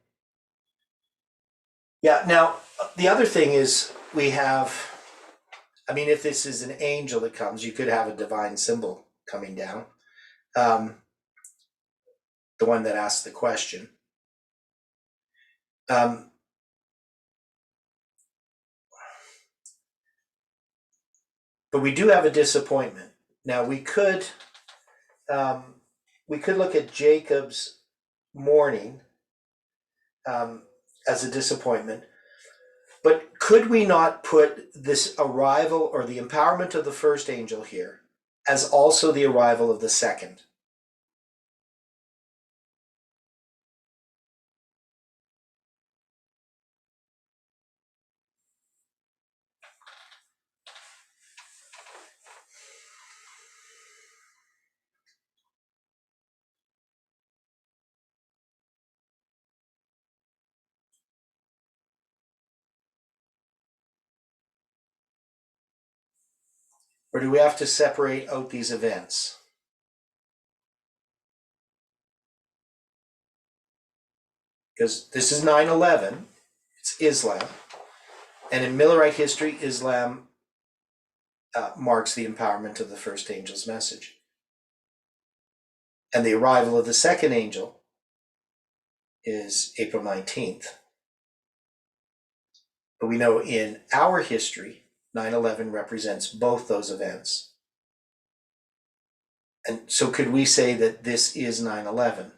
Yeah, now, the other thing is we have, if this is an angel that comes, you could have a divine symbol coming down. The one that asked the question. But we do have a disappointment. Now we could look at Jacob's mourning as a disappointment, but could we not put this arrival or the empowerment of the first angel here as also the arrival of the second? Or do we have to separate out these events? Because this is 9/11, it's Islam, and in Millerite history, Islam marks the empowerment of the first angel's message. And the arrival of the second angel is April 19th. But we know in our history, 9/11 represents both those events. And so could we say that this is 9/11?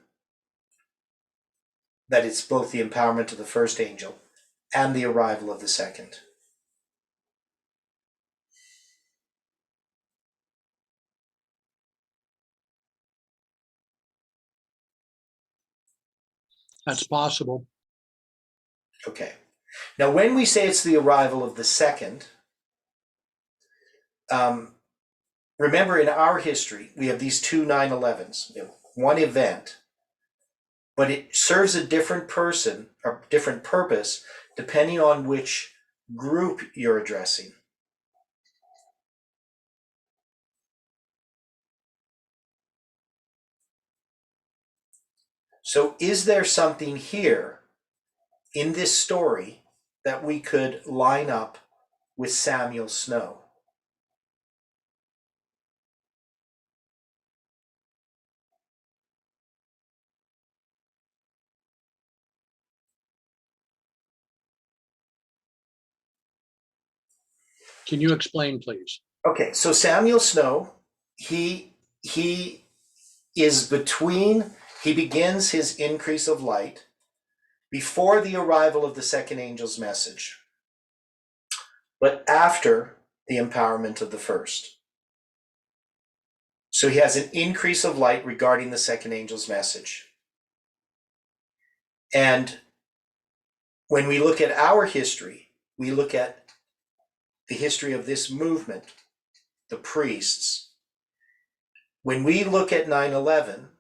That it's both the empowerment of the first angel and the arrival of the second? That's possible. Okay. Now, when we say it's the arrival of the second, remember in our history, we have these two 9/11s. We have one event, but it serves a different person or different purpose depending on which group you're addressing. So is there something here in this story that we could line up with Samuel Snow? Can you explain, please? Okay, so Samuel Snow, he is between, he begins his increase of light before the arrival of the second angel's message, but after the empowerment of the first. So he has an increase of light regarding the second angel's message. And when we look at our history, we look at the history of this movement, the priests. When we look at 9/11,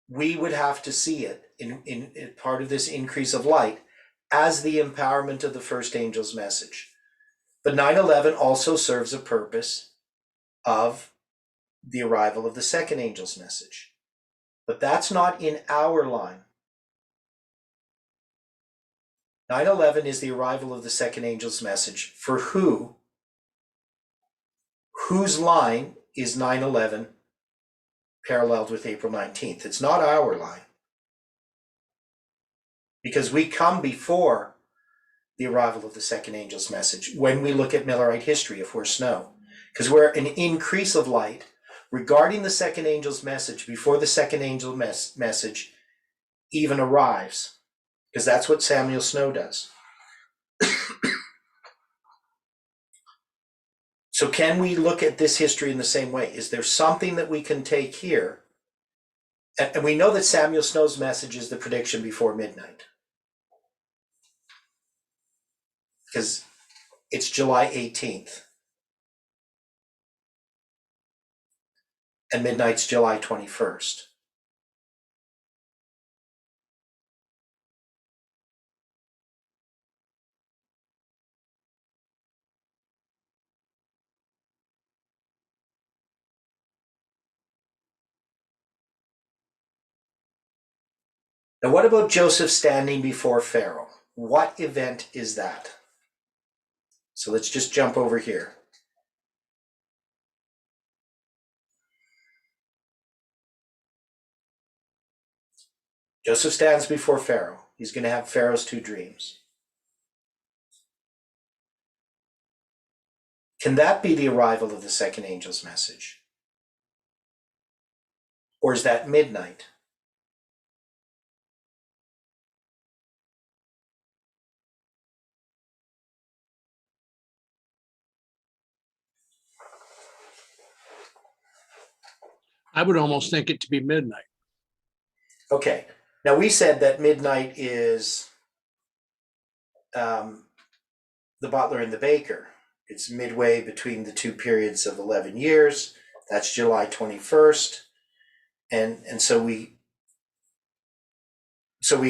we would have to see it in part of this increase of light as the empowerment of the first angel's message. But 9/11 also serves a purpose of the arrival of the second angel's message. But that's not in our line. 9/11 is the arrival of the second angel's message for who? Whose line is 9/11 paralleled with April 19th? It's not our line. Because we come before the arrival of the second angel's message when we look at Millerite history, if we're Snow. Because we're an increase of light regarding the second angel's message before the second angel message even arrives. Because that's what Samuel Snow does. So can we look at this history in the same way? Is there something that we can take here? And we know that Samuel Snow's message is the prediction before midnight. Because it's July 18th. And midnight's July 21st. Now, what about Joseph standing before Pharaoh? What event is that? So let's just jump over here. Joseph stands before Pharaoh. He's going to have Pharaoh's two dreams. Can that be the arrival of the second angel's message? Or is that midnight? I would almost think it to be midnight. Okay. Now we said that midnight is the butler and the baker. It's midway between the two periods of 11 years. That's July 21st. And so we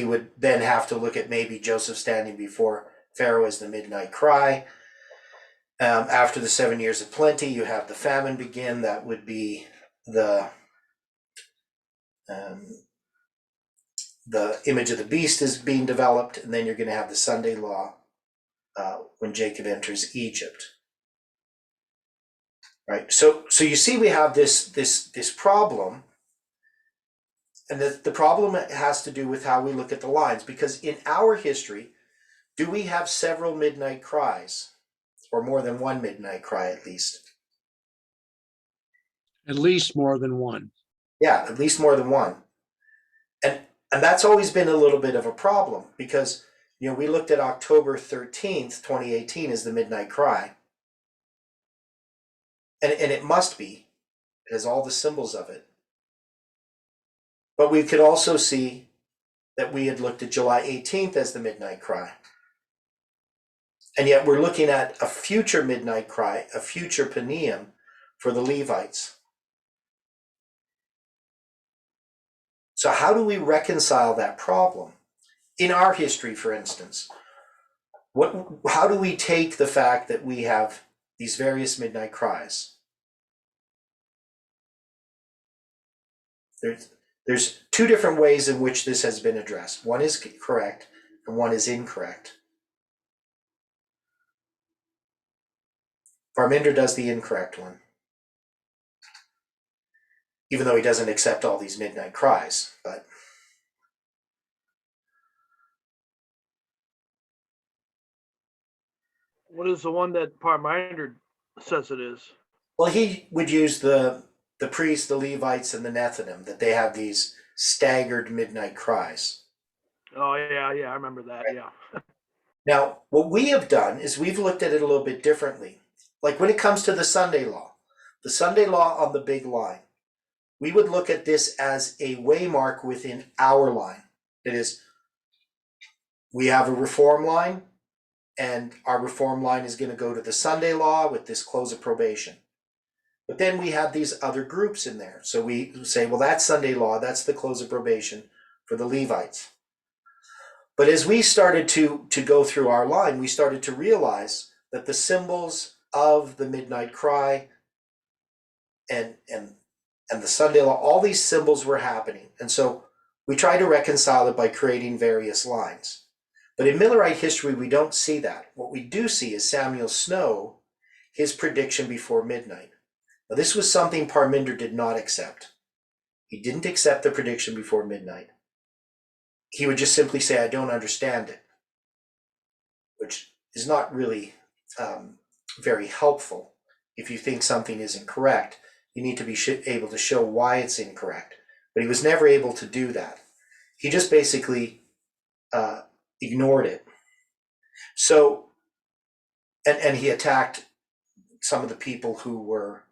would then have to look at maybe Joseph standing before Pharaoh as the midnight cry. After the 7 years of plenty, you have the famine begin. That would be the image of the beast is being developed, and then you're going to have the Sunday law when Jacob enters Egypt. Right. So you see, we have this problem, and the problem has to do with how we look at the lines. Because in our history, do we have several midnight cries, or more than one midnight cry at least? At least more than one. Yeah, at least more than one. And that's always been a little bit of a problem, because we looked at October 13th, 2018 as the midnight cry. And it must be. It has all the symbols of it. But we could also see that we had looked at July 18th as the midnight cry. And yet we're looking at a future midnight cry, a future Paneum for the Levites. So how do we reconcile that problem? In our history, for instance, how do we take the fact that we have these various midnight cries? There's two different ways in which this has been addressed. One is correct and one is incorrect. Parminder does the incorrect one, even though he doesn't accept all these midnight cries. But What is the one that Parminder says it is? well, he would use the priests, the Levites, and the Nethinim, that they have these staggered midnight cries. Oh yeah, I remember that. Right. Yeah. Now, what we have done is we've looked at it a little bit differently. Like when it comes to the Sunday law on the big line, we would look at this as a waymark within our line. It is, we have a reform line, and our reform line is going to go to the Sunday law with this close of probation. But then we have these other groups in there. So we say, well, that's Sunday law, that's the close of probation for the Levites. But as we started to go through our line, we started to realize that the symbols of the midnight cry and the Sunday law, all these symbols were happening. And so we try to reconcile it by creating various lines. But in Millerite history, we don't see that. What we do see is Samuel Snow, his prediction before midnight. Now, this was something Parminder did not accept. He didn't accept the prediction before midnight. He would just simply say, I don't understand it, which is not really very helpful. If you think something is incorrect, you need to be able to show why it's incorrect. But he was never able to do that. He just basically ignored it. So, and he attacked some of the people who were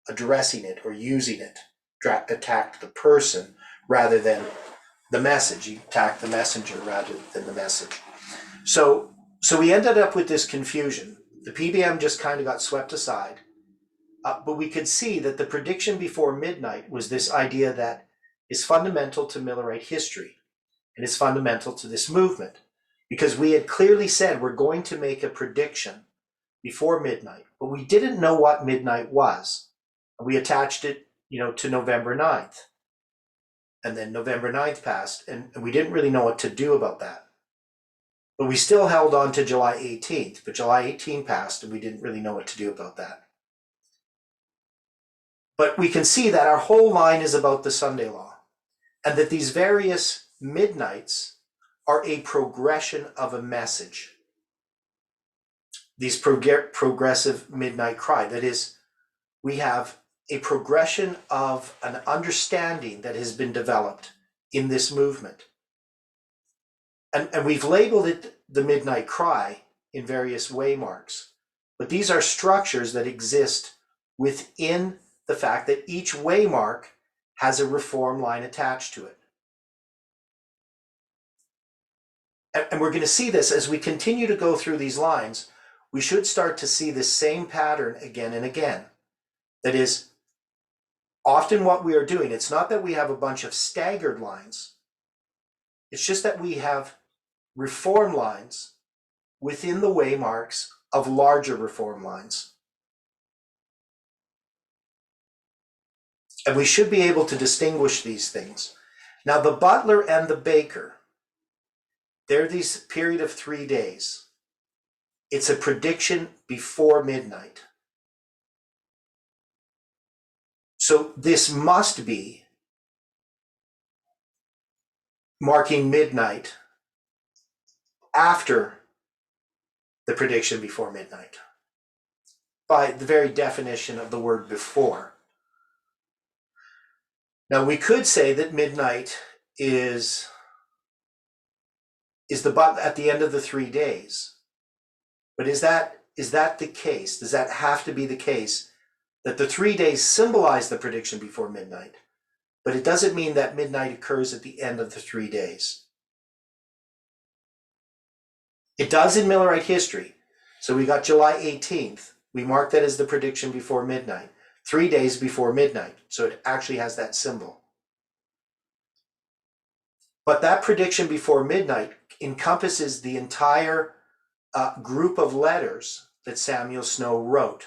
addressing it or using it, attacked the person rather than the message. He attacked the messenger rather than the message. So we ended up with this confusion. The PBM just kind of got swept aside, but we could see that the prediction before midnight was this idea that is fundamental to Millerite history, and it's fundamental to this movement, because we had clearly said we're going to make a prediction before midnight, but we didn't know what midnight was. We attached it, to November 9th. And then November 9th passed, and we didn't really know what to do about that. But we still held on to July 18th, but July 18th passed, and we didn't really know what to do about that. But we can see that our whole line is about the Sunday law, and that these various midnights are a progression of a message. These progressive midnight cry, that is, we have a progression of an understanding that has been developed in this movement. And we've labeled it the midnight cry in various waymarks. But these are structures that exist within the fact that each waymark has a reform line attached to it. And we're going to see this as we continue to go through these lines. We should start to see this same pattern again and again. That is, often what we are doing, it's not that we have a bunch of staggered lines. It's just that we have reform lines within the waymarks of larger reform lines. And we should be able to distinguish these things. Now, the butler and the baker, they're these period of 3 days. It's a prediction before midnight. So this must be marking midnight after the prediction before midnight, by the very definition of the word before. Now, we could say that midnight is at the end of the 3 days. But is that the case? Does that have to be the case, that the 3 days symbolize the prediction before midnight, but it doesn't mean that midnight occurs at the end of the 3 days? It does in Millerite history. So we got July 18th. We mark that as the prediction before midnight, 3 days before midnight. So it actually has that symbol. But that prediction before midnight encompasses the entire group of letters that Samuel Snow wrote.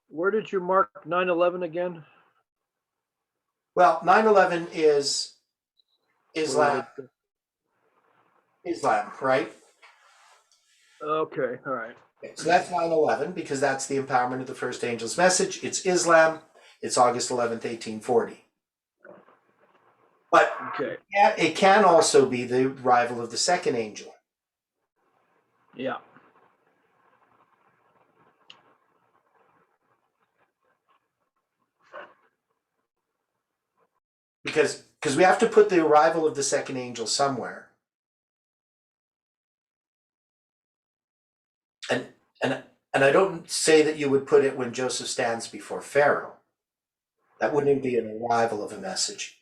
Where did you mark 9/11 again? Well, 9/11 is Islam, What right? Okay, all right. So that's 9/11 because that's the empowerment of the first angel's message. It's Islam. It's August 11th, 1840. But Okay, it can also be the arrival of the second angel. yeah. Because we have to put the arrival of the second angel somewhere. And I don't say that you would put it when Joseph stands before Pharaoh. That wouldn't be an arrival of a message.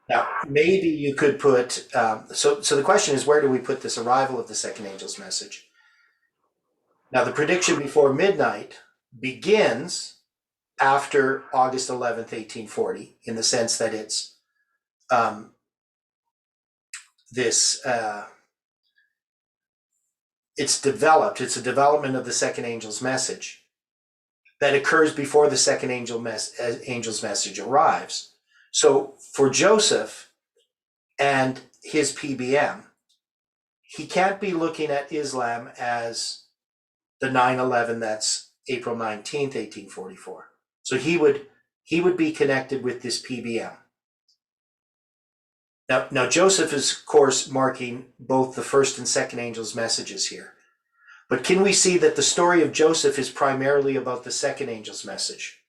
Now, maybe you could put, so the question is, where do we put this arrival of the second angel's message? Now, the prediction before midnight begins after August 11th, 1840, in the sense that it's it's developed, it's a development of the second angel's message that occurs before the second angel's message arrives. So for Joseph and his PBM, he can't be looking at Islam as the 9/11 that's April 19th, 1844. So he would be connected with this PBM. Now Joseph is, of course, marking both the first and second angel's messages here. But can we see that the story of Joseph is primarily about the second angel's message?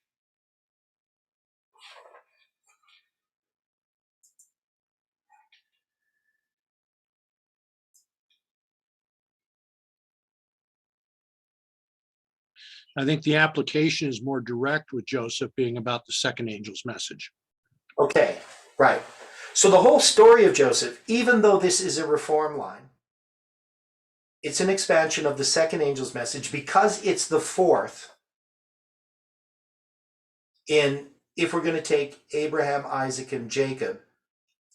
I think the application is more direct with Joseph being about the second angel's message. Okay, right. So the whole story of Joseph, even though this is a reform line, it's an expansion of the second angel's message because it's the fourth if we're going to take Abraham, Isaac, and Jacob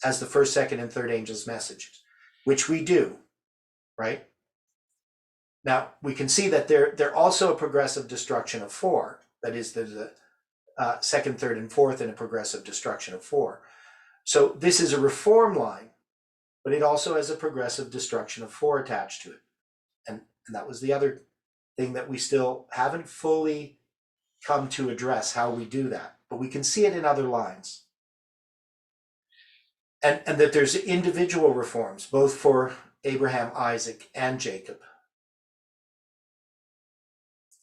as the first, second, and third angel's messages, which we do, right? Now, we can see that they're also a progressive destruction of four. That is, there's a second, third, and fourth, and a progressive destruction of four. So this is a reform line, but it also has a progressive destruction of four attached to it. And that was the other thing that we still haven't fully come to address, how we do that. But we can see it in other lines. And that there's individual reforms, both for Abraham, Isaac, and Jacob.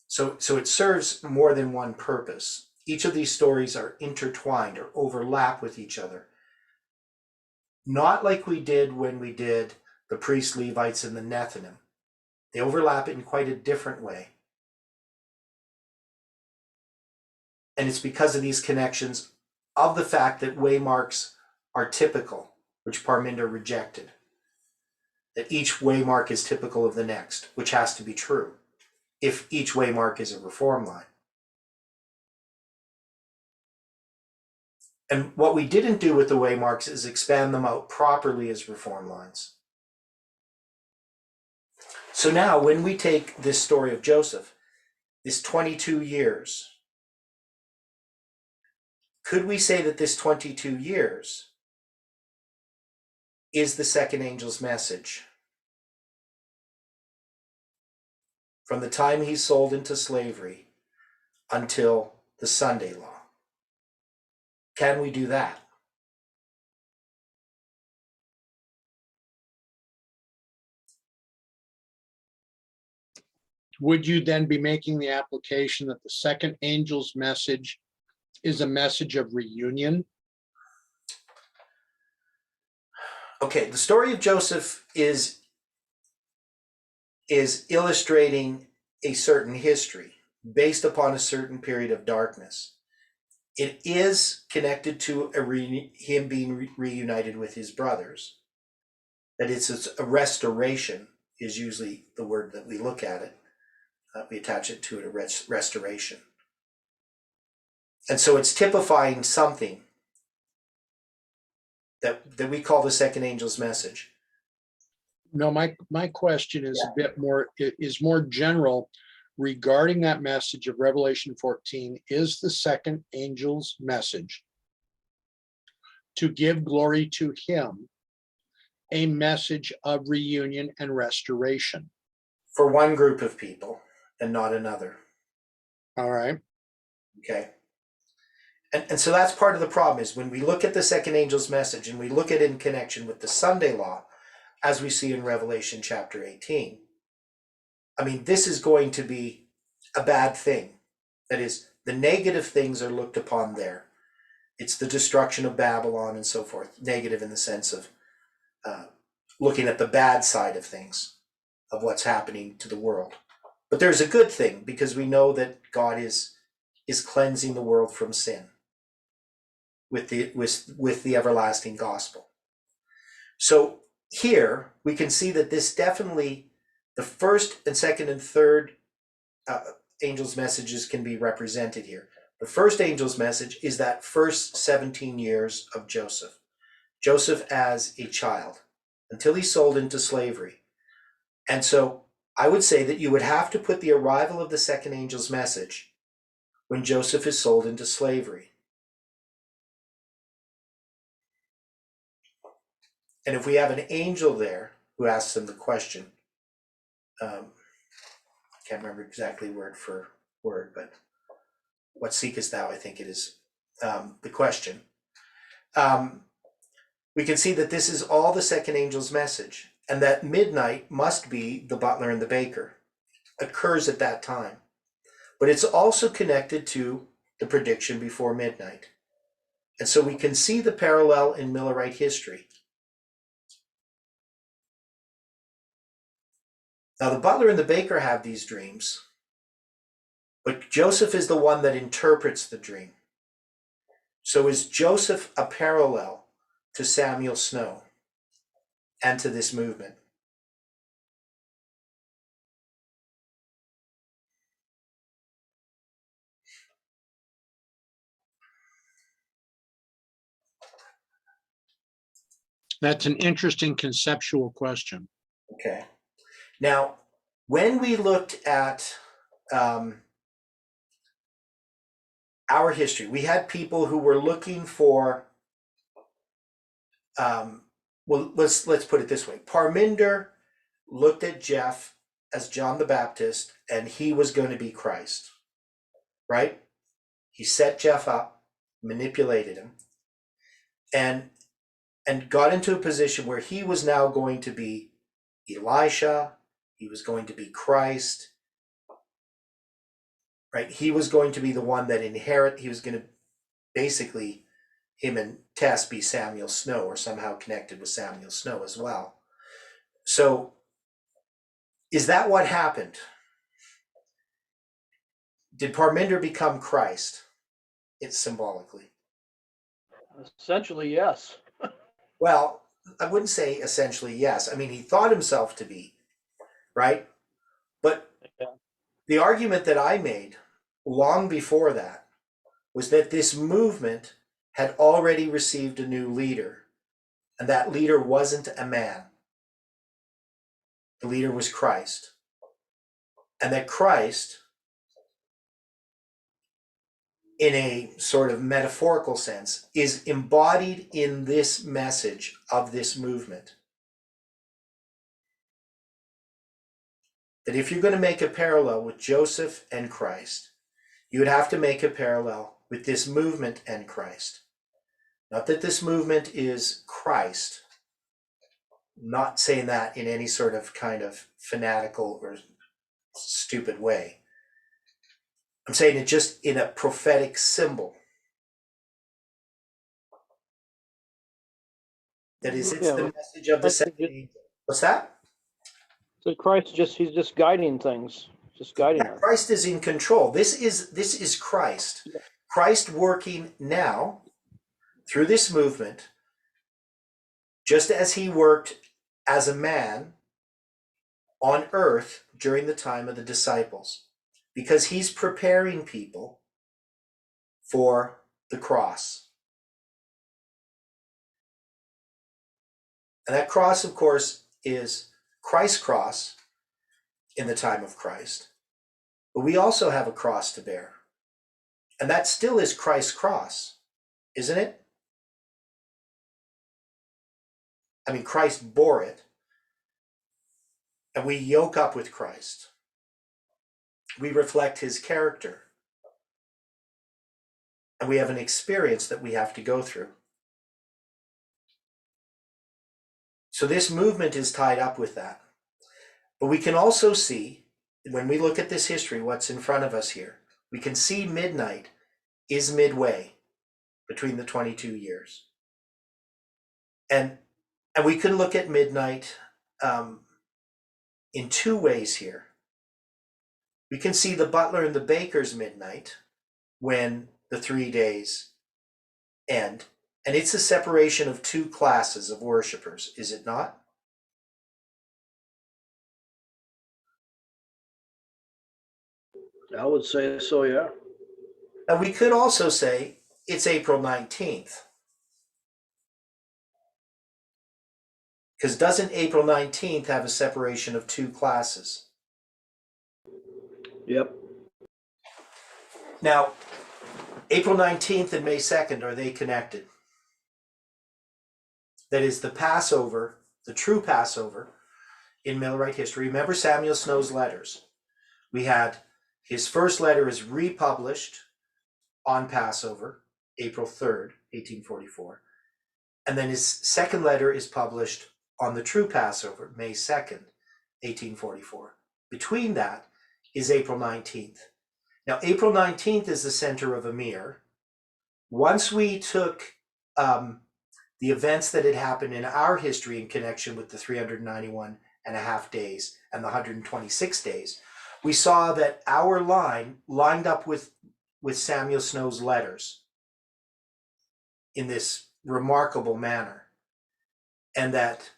So it serves more than one purpose. Each of these stories are intertwined or overlap with each other. Not like we did when we did the priests, Levites, and the Nethinim. They overlap in quite a different way. And it's because of these connections of the fact that waymarks are typical, which Parminder rejected. that each waymark is typical of the next, which has to be true if each waymark is a reform line. And what we didn't do with the waymarks is expand them out properly as reform lines. So now when we take this story of Joseph, this 22 years, could we say that this 22 years is the second angel's message? From the time he's sold into slavery until the Sunday law. Can we do that? Would you then be making the application that the second angel's message is a message of reunion? Okay, the story of Joseph is illustrating a certain history based upon a certain period of darkness. It is connected to him being reunited with his brothers. That it's a restoration is usually the word that we look at it. We attach it to a restoration. And so it's typifying something that we call the second angel's message. No, my question is a bit more, is more general regarding that message of Revelation 14. Is the second angel's message to give glory to him a message of reunion and restoration? For one group of people and not another. All right. Okay. And so that's part of the problem is when we look at the second angel's message and we look at it in connection with the Sunday law, as we see in Revelation chapter 18, I mean, this is going to be a bad thing. That is, the negative things are looked upon there. It's the destruction of Babylon and so forth. Negative in the sense of looking at the bad side of things, of what's happening to the world. But there's a good thing because we know that God is cleansing the world from sin with the everlasting gospel. So here we can see that this definitely, the first and second and third angel's messages can be represented here. The first angel's message is that first 17 years of Joseph. Joseph as a child until he's sold into slavery. And so I would say that you would have to put the arrival of the second angel's message when Joseph is sold into slavery. And if we have an angel there who asks him the question, can't remember exactly word for word, but what seekest thou, I think it is the question. We can see that this is all the second angel's message, and that midnight must be the butler and the baker, occurs at that time. But it's also connected to the prediction before midnight. And so we can see the parallel in Millerite history. Now, the butler and the baker have these dreams, but Joseph is the one that interprets the dream. So is Joseph a parallel to Samuel Snow and to this movement? That's an interesting conceptual question. Okay. Now, when we looked at our history, we had people who were looking for, well, let's put it this way. Parminder looked at Jeff as John the Baptist, and he was going to be Christ, right? He set Jeff up, manipulated him, and got into a position where he was now going to be Elisha, he was going to be Christ, right? He was going to be the one that he was going to basically, him and Tess be Samuel Snow or somehow connected with Samuel Snow as well. So is that what happened? Did Parminder become Christ? It's symbolically. Essentially, yes. Well, I wouldn't say essentially yes. I mean, he thought himself to be, right? But Yeah. the argument that I made long before that was that this movement had already received a new leader, and that leader wasn't a man. The leader was Christ. And that Christ, in a sort of metaphorical sense, is embodied in this message of this movement. That if you're going to make a parallel with Joseph and Christ, you would have to make a parallel with this movement and Christ. Not that this movement is Christ, not saying that in any sort of kind of fanatical or stupid way. I'm saying it just in a prophetic symbol. That is, it's Yeah, the message of the Christ is second just- angel. What's that? So Christ he's just guiding things, just guiding Yeah, us. Christ is in control. This is Christ. Yeah. Christ working now through this movement, just as he worked as a man on earth during the time of the disciples, because he's preparing people for the cross. And that cross, of course, is Christ's cross in the time of Christ. But we also have a cross to bear. And that still is Christ's cross, isn't it? I mean, Christ bore it. And we yoke up with Christ. We reflect his character. And we have an experience that we have to go through. So this movement is tied up with that. But we can also see, when we look at this history, what's in front of us here, we can see midnight is midway between the 22 years. And we can look at midnight in two ways here. We can see the butler and the baker's midnight when the 3 days end. And it's a separation of two classes of worshipers, is it not? I would say so, yeah. And we could also say it's April 19th. Because doesn't April 19th have a separation of two classes? Yep. Now, April 19th and May 2nd, are they connected? That is the Passover, the true Passover in Millwright history. Remember Samuel Snow's letters. We had his first letter is republished on Passover, April 3rd, 1844. And then his second letter is published on the true Passover, May 2nd, 1844. Between that is April 19th. Now, April 19th is the center of Amir. Once we took the events that had happened in our history in connection with the 391 and a half days and the 126 days, we saw that our line lined up with Samuel Snow's letters in this remarkable manner. And that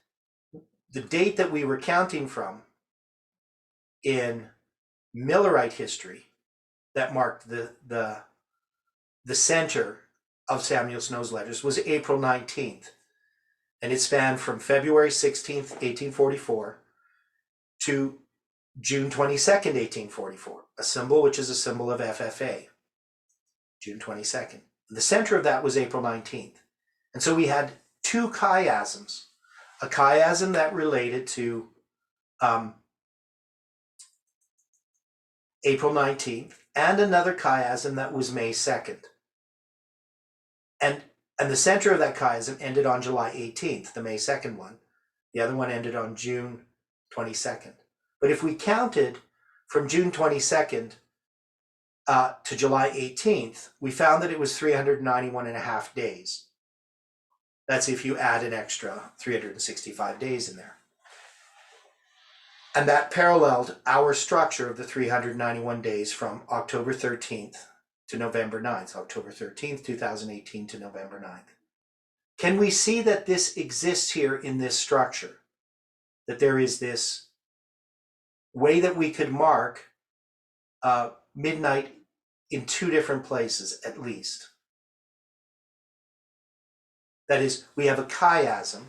the date that we were counting from in Millerite history that marked the center of Samuel Snow's letters was April 19th. And it spanned from February 16th, 1844 to June 22nd, 1844, a symbol which is a symbol of FFA, June 22nd. The center of that was April 19th. And so we had two chiasms, a chiasm that related to April 19th and another chiasm that was May 2nd. And the center of that chiasm ended on July 18th, the May 2nd one. The other one ended on June 22nd. But if we counted from June 22nd to July 18th, we found that it was 391 and a half days. That's if you add an extra 365 days in there. And that paralleled our structure of the 391 days from October 13th to November 9th, October 13th, 2018 to November 9th. Can we see that this exists here in this structure? That there is this way that we could mark midnight in two different places at least. That is, we have a chiasm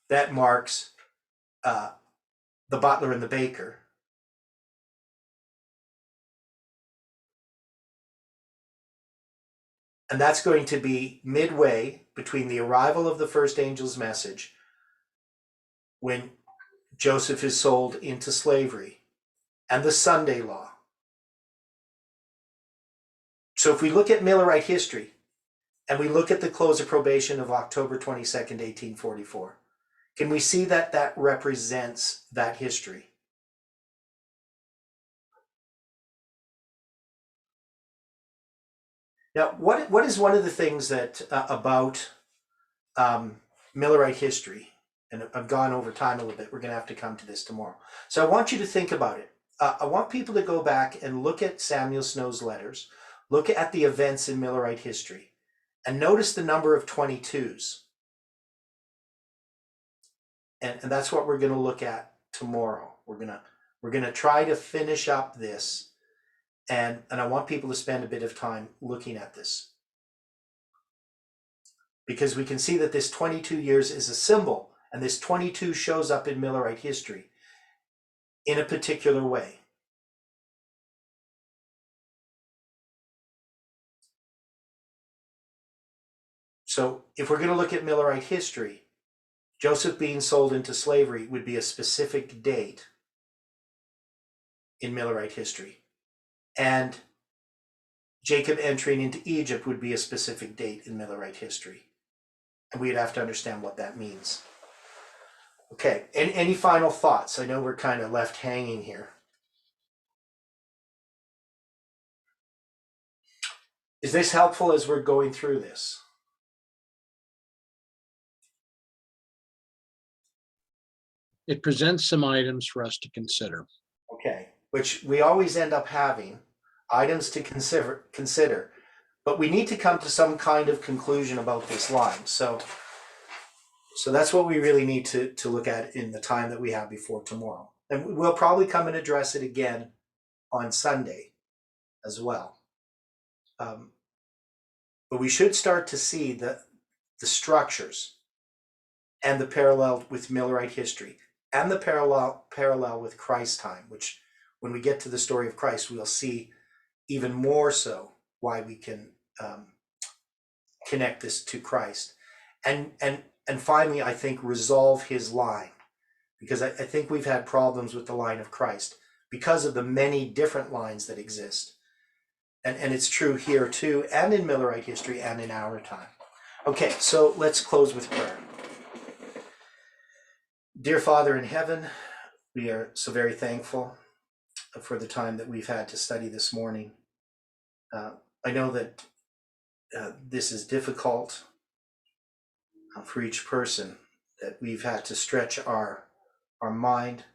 that marks the butler and the baker. And that's going to be midway between the arrival of the first angel's message, when Joseph is sold into slavery, and the Sunday law. So if we look at Millerite history, and we look at the close of probation of October 22nd, 1844, can we see that that represents that history? Now, what is one of the things that about Millerite history, and I've gone over time a little bit, we're going to have to come to this tomorrow. So I want you to think about it. I want people to go back and look at Samuel Snow's letters, look at the events in Millerite history, and notice the number of 22s. And that's what we're going to look at tomorrow. We're going to try to finish up this, and I want people to spend a bit of time looking at this, because we can see that this 22 years is a symbol, and this 22 shows up in Millerite history in a particular way. So if we're going to look at Millerite history, Joseph being sold into slavery would be a specific date in Millerite history. And Jacob entering into Egypt would be a specific date in Millerite history. And we'd have to understand what that means. Okay, any final thoughts? I know we're kind of left hanging here. Is this helpful as we're going through this? It presents some items for us to consider. Okay, which we always end up having items to consider, but we need to come to some kind of conclusion about this line. So that's what we really need to look at in the time that we have before tomorrow. And we'll probably come and address it again on Sunday as well. But we should start to see the structures and the parallel with Millerite history, and the parallel with Christ's time, which when we get to the story of Christ, we'll see even more so why we can connect this to Christ. And finally, I think, resolve his line, because I think we've had problems with the line of Christ because of the many different lines that exist. And it's true here too, and in Millerite history and in our time. Okay, so let's close with prayer. Dear Father in heaven, we are so very thankful for the time that we've had to study this morning. I know that this is difficult for each person, that we've had to stretch our mind.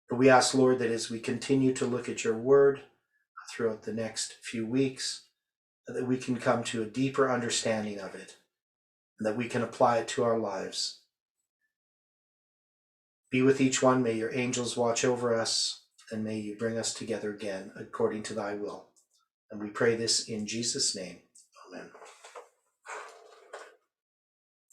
But we ask, Lord, that as we continue to look at your word throughout the next few weeks, that we can come to a deeper understanding of it, and that we can apply it to our lives. Be with each one. May your angels watch over us, and may you bring us together again according to thy will. And we pray this in Jesus' name.